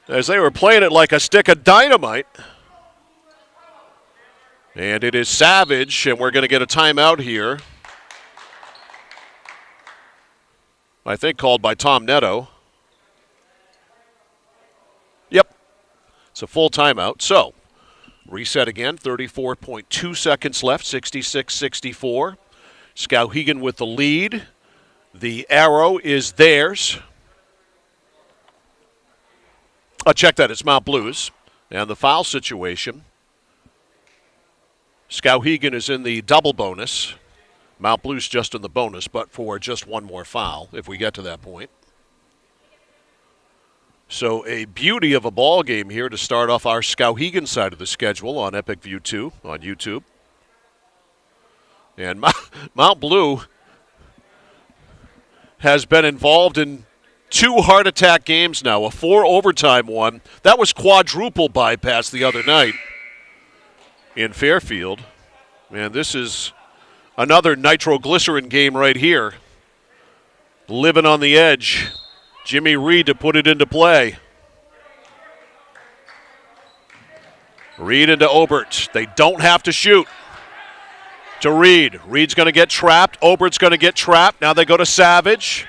as they were playing it like a stick of dynamite. And it is Savage, and we're going to get a timeout here. I think called by Tom Netto. Yep, it's a full timeout. So, reset again, 34.2 seconds left, 66-64. Skowhegan with the lead. The arrow is theirs. Check that, it's Mount Blue's. And the foul situation, Skowhegan is in the double bonus. Mount Blue's just in the bonus, but for just one more foul, if we get to that point. So a beauty of a ball game here to start off our Skowhegan side of the schedule on Epic View 2 on YouTube. And Mount Blue has been involved in 2 heart attack games now, a 4 overtime one. That was quadruple bypass the other night in Fairfield. And this is another nitroglycerin game right here. Living on the edge. Jimmy Reed to put it into play. Reed into Obert. They don't have to shoot. To Reed. Reed's going to get trapped. Obert's going to get trapped. Now they go to Savage.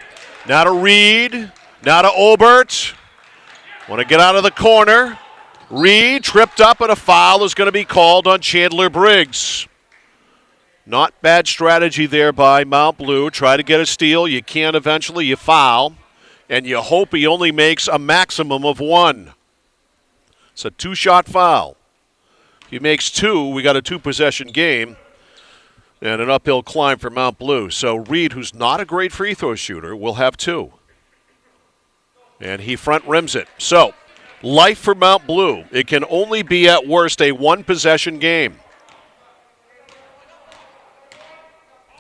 Now to Reed. Now to Obert. Want to get out of the corner. Reed tripped up, and a foul is going to be called on Chandler Briggs. Not bad strategy there by Mount Blue. Try to get a steal. You can't eventually. You foul. And you hope he only makes a maximum of 1. It's a 2-shot foul. If he makes 2, we got a 2-possession game. And an uphill climb for Mount Blue. So Reed, who's not a great free throw shooter, will have 2. And he front rims it. So, life for Mount Blue. It can only be at worst a 1-possession game.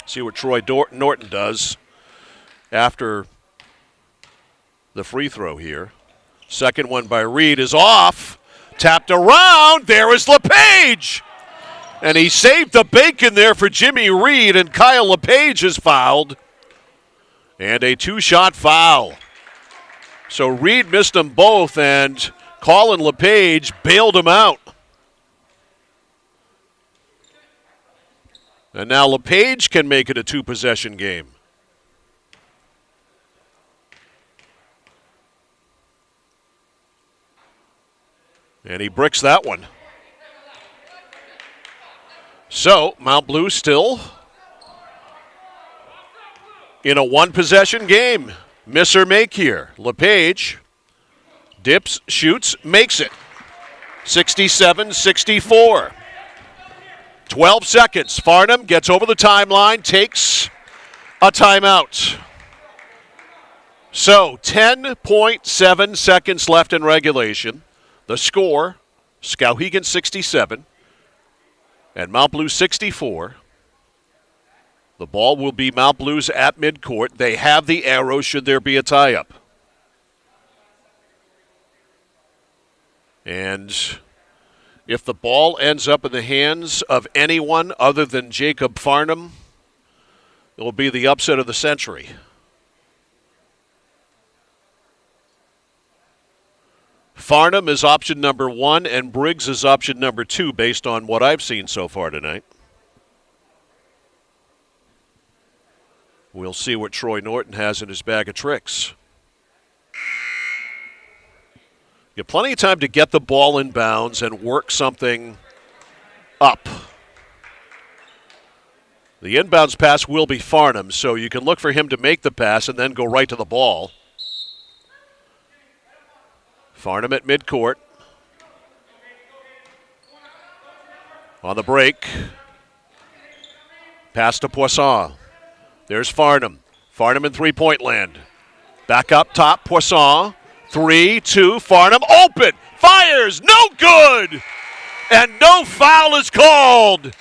See what Troy Norton does after the free throw here. Second one by Reed is off. Tapped around. There is LePage. And he saved the bacon there for Jimmy Reed, and Kyle LePage is fouled. And a 2-shot foul. So Reed missed them both, and Colin LePage bailed him out. And now LePage can make it a 2-possession game. And he bricks that one. So, Mount Blue still in a 1-possession game. Miss or make here. LePage dips, shoots, makes it. 67-64. 12 seconds. Farnham gets over the timeline, takes a timeout. So, 10.7 seconds left in regulation. The score, Skowhegan 67. And Mount Blue 64. The ball will be Mount Blue's at midcourt. They have the arrow should there be a tie-up. And if the ball ends up in the hands of anyone other than Jacob Farnham, it will be the upset of the century. Farnham is option number 1, and Briggs is option number 2, based on what I've seen so far tonight. We'll see what Troy Norton has in his bag of tricks. You have plenty of time to get the ball in bounds and work something up. The inbounds pass will be Farnham, so you can look for him to make the pass and then go right to the ball. Farnham at midcourt. On the break. Pass to Poisson. There's Farnham. Farnham in three-point land. Back up top, Poisson. 3-2, Farnham open. Fires, no good. And no foul is called.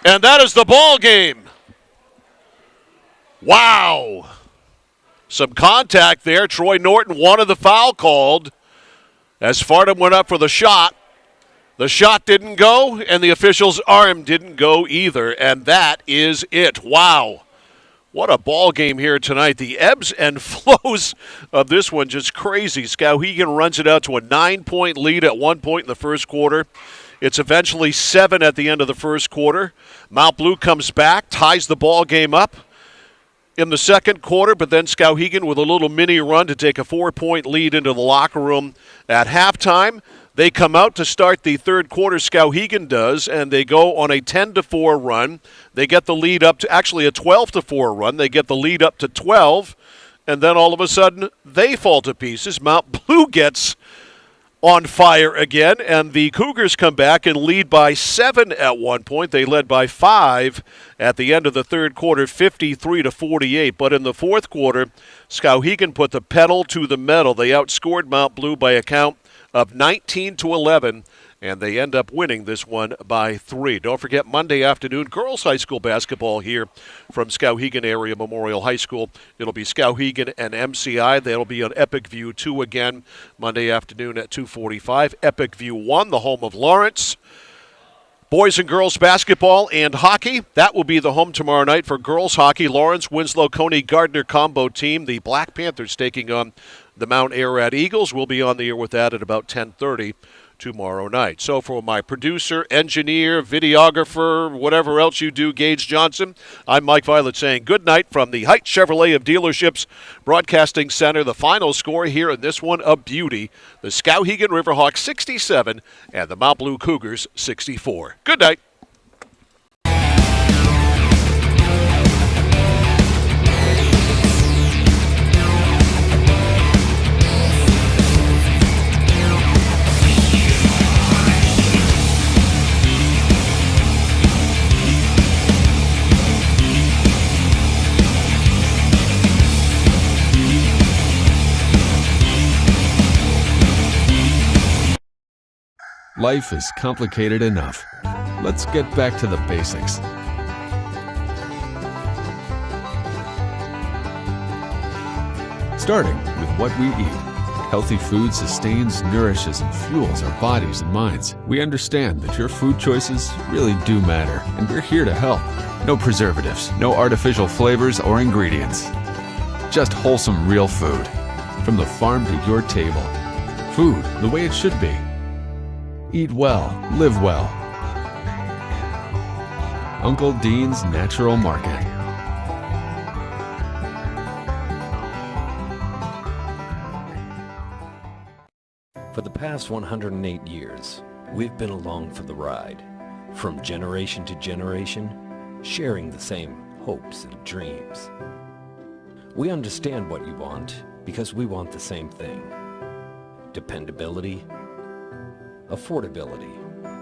And that is the ball game. Wow. Some contact there. Troy Norton wanted the foul called as Farnham went up for the shot. The shot didn't go, and the official's arm didn't go either, and that is it. Wow. What a ball game here tonight. The ebbs and flows of this one just crazy. Skowhegan runs it out to a 9-point lead at one point in the first quarter. It's eventually 7 at the end of the first quarter. Mount Blue comes back, ties the ball game up in the second quarter, but then Skowhegan with a little mini run to take a 4-point lead into the locker room at halftime. They come out to start the third quarter, Skowhegan does, and they go on a 10-4 run. They get the lead up to actually a 12-4 run. They get the lead up to 12, and then all of a sudden they fall to pieces. Mount Blue gets on fire again, and the Cougars come back and lead by 7 at one point. They led by 5 at the end of the third quarter, 53-48. But in the fourth quarter, Skowhegan put the pedal to the metal. They outscored Mount Blue by a count of 19-11, and they end up winning this one by 3. Don't forget, Monday afternoon, girls high school basketball here from Skowhegan Area Memorial High School. It'll be Skowhegan and MCI. They'll be on Epic View 2 again Monday afternoon at 2:45. Epic View 1, the home of Lawrence. Boys and girls basketball and hockey, that will be the home tomorrow night for girls hockey. Lawrence, Winslow, Coney, Gardner combo team. The Black Panthers taking on the Mount Ararat Eagles. Will be on the air with that at about 10:30 tomorrow night. So for my producer, engineer, videographer, whatever else you do, Gage Johnson, I'm Mike Violet saying good night from the Heights Chevrolet of Dealerships Broadcasting Center. The final score here in this one, a beauty. The Skowhegan Riverhawks 67 and the Mount Blue Cougars 64. Good night. Life is complicated enough. Let's get back to the basics. Starting with what we eat. Healthy food sustains, nourishes, and fuels our bodies and minds. We understand that your food choices really do matter, and we're here to help. No preservatives, no artificial flavors or ingredients. Just wholesome, real food. From the farm to your table. Food the way it should be. Eat well, live well. Uncle Dean's Natural Market. For the past 108 years, we've been along for the ride. From generation to generation, sharing the same hopes and dreams. We understand what you want because we want the same thing. Dependability, affordability,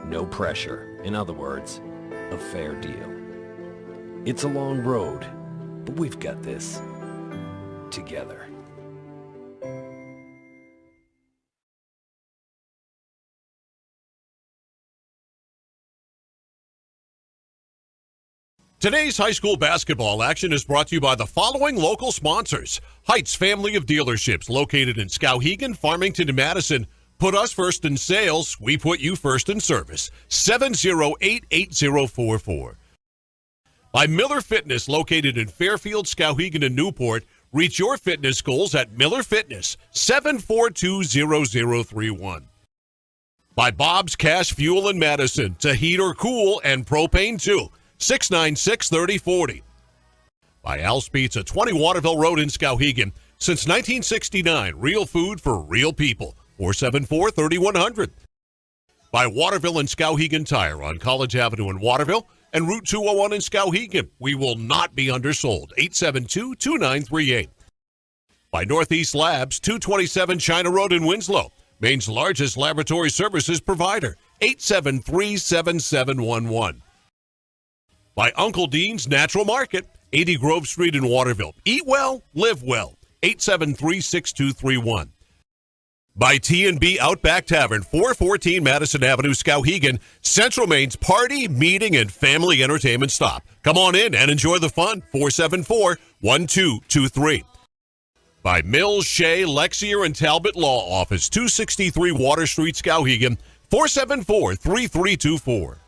no pressure. In other words, a fair deal. It's a long road, but we've got this together. Today's high school basketball action is brought to you by the following local sponsors. Heights Family of Dealerships, located in Skowhegan, Farmington, and Madison. Put us first in sales, we put you first in service. 708-8044. By Miller Fitness, located in Fairfield, Skowhegan, and Newport. Reach your fitness goals at Miller Fitness, 742-0031. By Bob's Cash Fuel in Madison, to heat or cool and propane too, 696-3040. By Al's Pizza, 20 Waterville Road in Skowhegan. Since 1969, real food for real people. 474-3100. By Waterville and Skowhegan Tire on College Avenue in Waterville and Route 201 in Skowhegan. We will not be undersold. 872-2938. By Northeast Labs, 227 China Road in Winslow. Maine's largest laboratory services provider. 873-7711. By Uncle Dean's Natural Market, 80 Grove Street in Waterville. Eat well, live well. 873-6231. By T&B Outback Tavern, 414 Madison Avenue, Skowhegan, Central Maine's party, meeting, and family entertainment stop. Come on in and enjoy the fun. 474-1223. By Mills, Shea, Lexier, and Talbot Law Office, 263 Water Street, Skowhegan, 474-3324.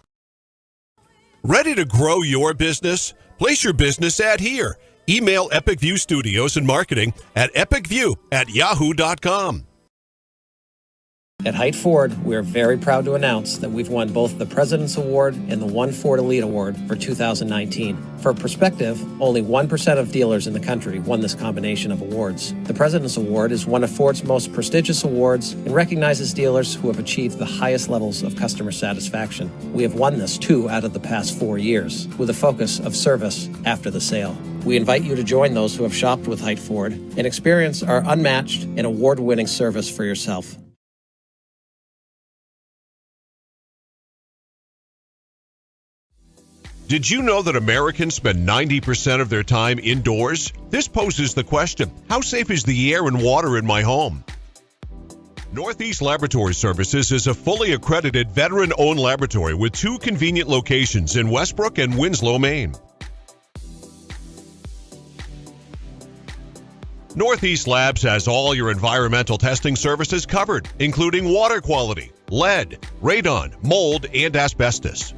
Ready to grow your business? Place your business ad here. Email Epic View Studios and Marketing at epicview@yahoo.com. At Height Ford, we are very proud to announce that we've won both the President's Award and the One Ford Elite Award for 2019. For perspective, only 1% of dealers in the country won this combination of awards. The President's Award is one of Ford's most prestigious awards and recognizes dealers who have achieved the highest levels of customer satisfaction. We have won this 2 out of the past 4 years, with a focus of service after the sale. We invite you to join those who have shopped with Height Ford and experience our unmatched and award-winning service for yourself. Did you know that Americans spend 90% of their time indoors? This poses the question, how safe is the air and water in my home? Northeast Laboratory Services is a fully accredited veteran-owned laboratory with 2 convenient locations in Westbrook and Winslow, Maine. Northeast Labs has all your environmental testing services covered, including water quality, lead, radon, mold, and asbestos.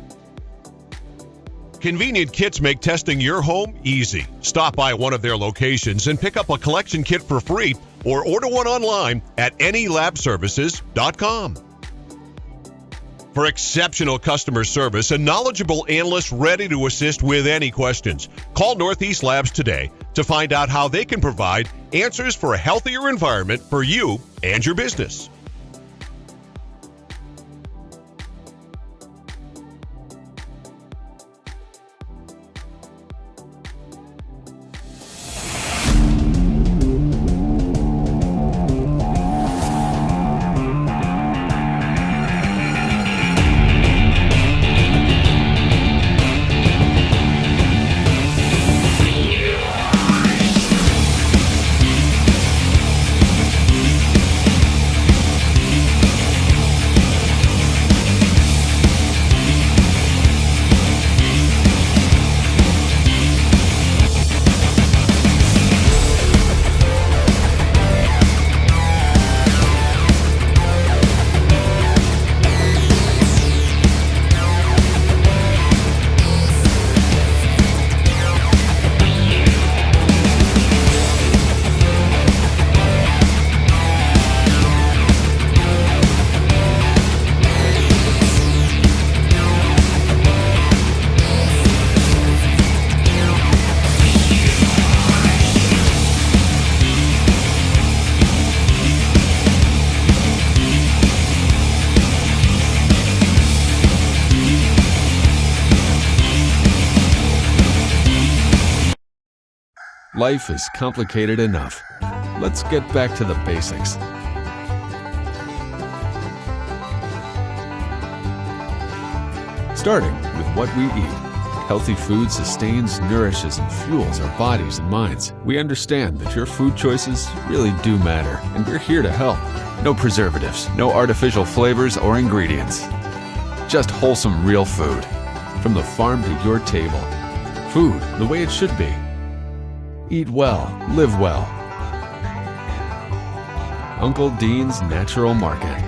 Convenient kits make testing your home easy. Stop by one of their locations and pick up a collection kit for free or order one online at anylabservices.com. For exceptional customer service and knowledgeable analysts ready to assist with any questions, call Northeast Labs today to find out how they can provide answers for a healthier environment for you and your business. Life is complicated enough. Let's get back to the basics. Starting with what we eat. Healthy food sustains, nourishes, and fuels our bodies and minds. We understand that your food choices really do matter, and we're here to help. No preservatives, no artificial flavors or ingredients. Just wholesome, real food. From the farm to your table. Food the way it should be. Eat well, live well. Uncle Dean's Natural Market.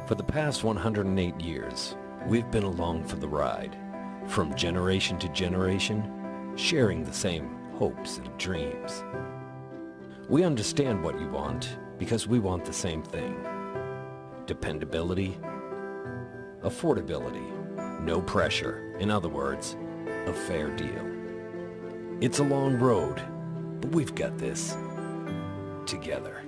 For the past 108 years, we've been along for the ride. From generation to generation, sharing the same hopes and dreams. We understand what you want because we want the same thing. Dependability, affordability, no pressure. In other words, a fair deal. It's a long road, but we've got this together.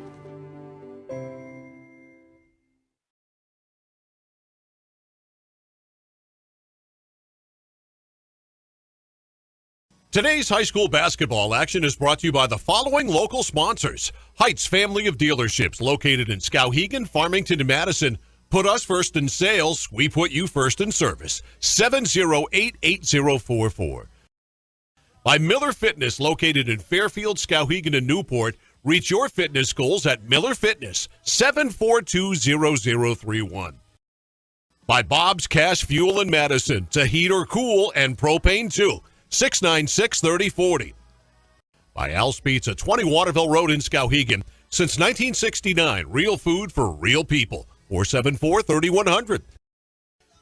Today's high school basketball action is brought to you by the following local sponsors. Heights family of dealerships located in Skowhegan, Farmington, and Madison. Put us first in sales, we put you first in service. 708-8044. By Miller Fitness, located in Fairfield, Skowhegan, and Newport. Reach your fitness goals at Miller Fitness, 742-0031. By Bob's Cash Fuel in Madison, to heat or cool and propane too, 696-3040. By Al's Pizza, 20 Waterville Road in Skowhegan. Since 1969, real food for real people. 474-3100.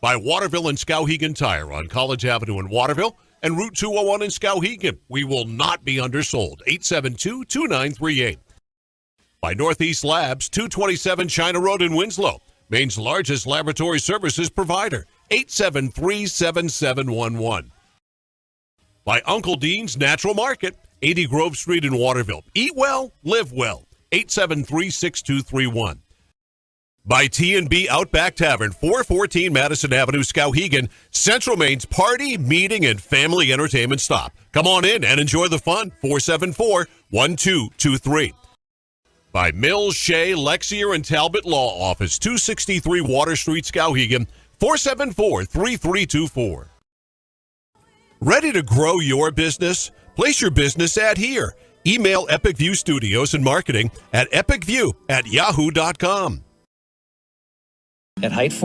By Waterville and Skowhegan Tire on College Avenue in Waterville and Route 201 in Skowhegan. We will not be undersold. 872-2938. By Northeast Labs, 227 China Road in Winslow. Maine's largest laboratory services provider. 873-7711. By Uncle Dean's Natural Market, 80 Grove Street in Waterville. Eat well, live well. 873-6231. By T&B Outback Tavern, 414 Madison Avenue, Skowhegan, Central Maine's party, meeting, and family entertainment stop. Come on in and enjoy the fun. 474-1223. By Mills, Shea, Lexier, and Talbot Law Office, 263 Water Street, Skowhegan, 474-3324. Ready to grow your business? Place your business ad here. Email Epic View Studios and Marketing at epicview@yahoo.com. At Height Ford,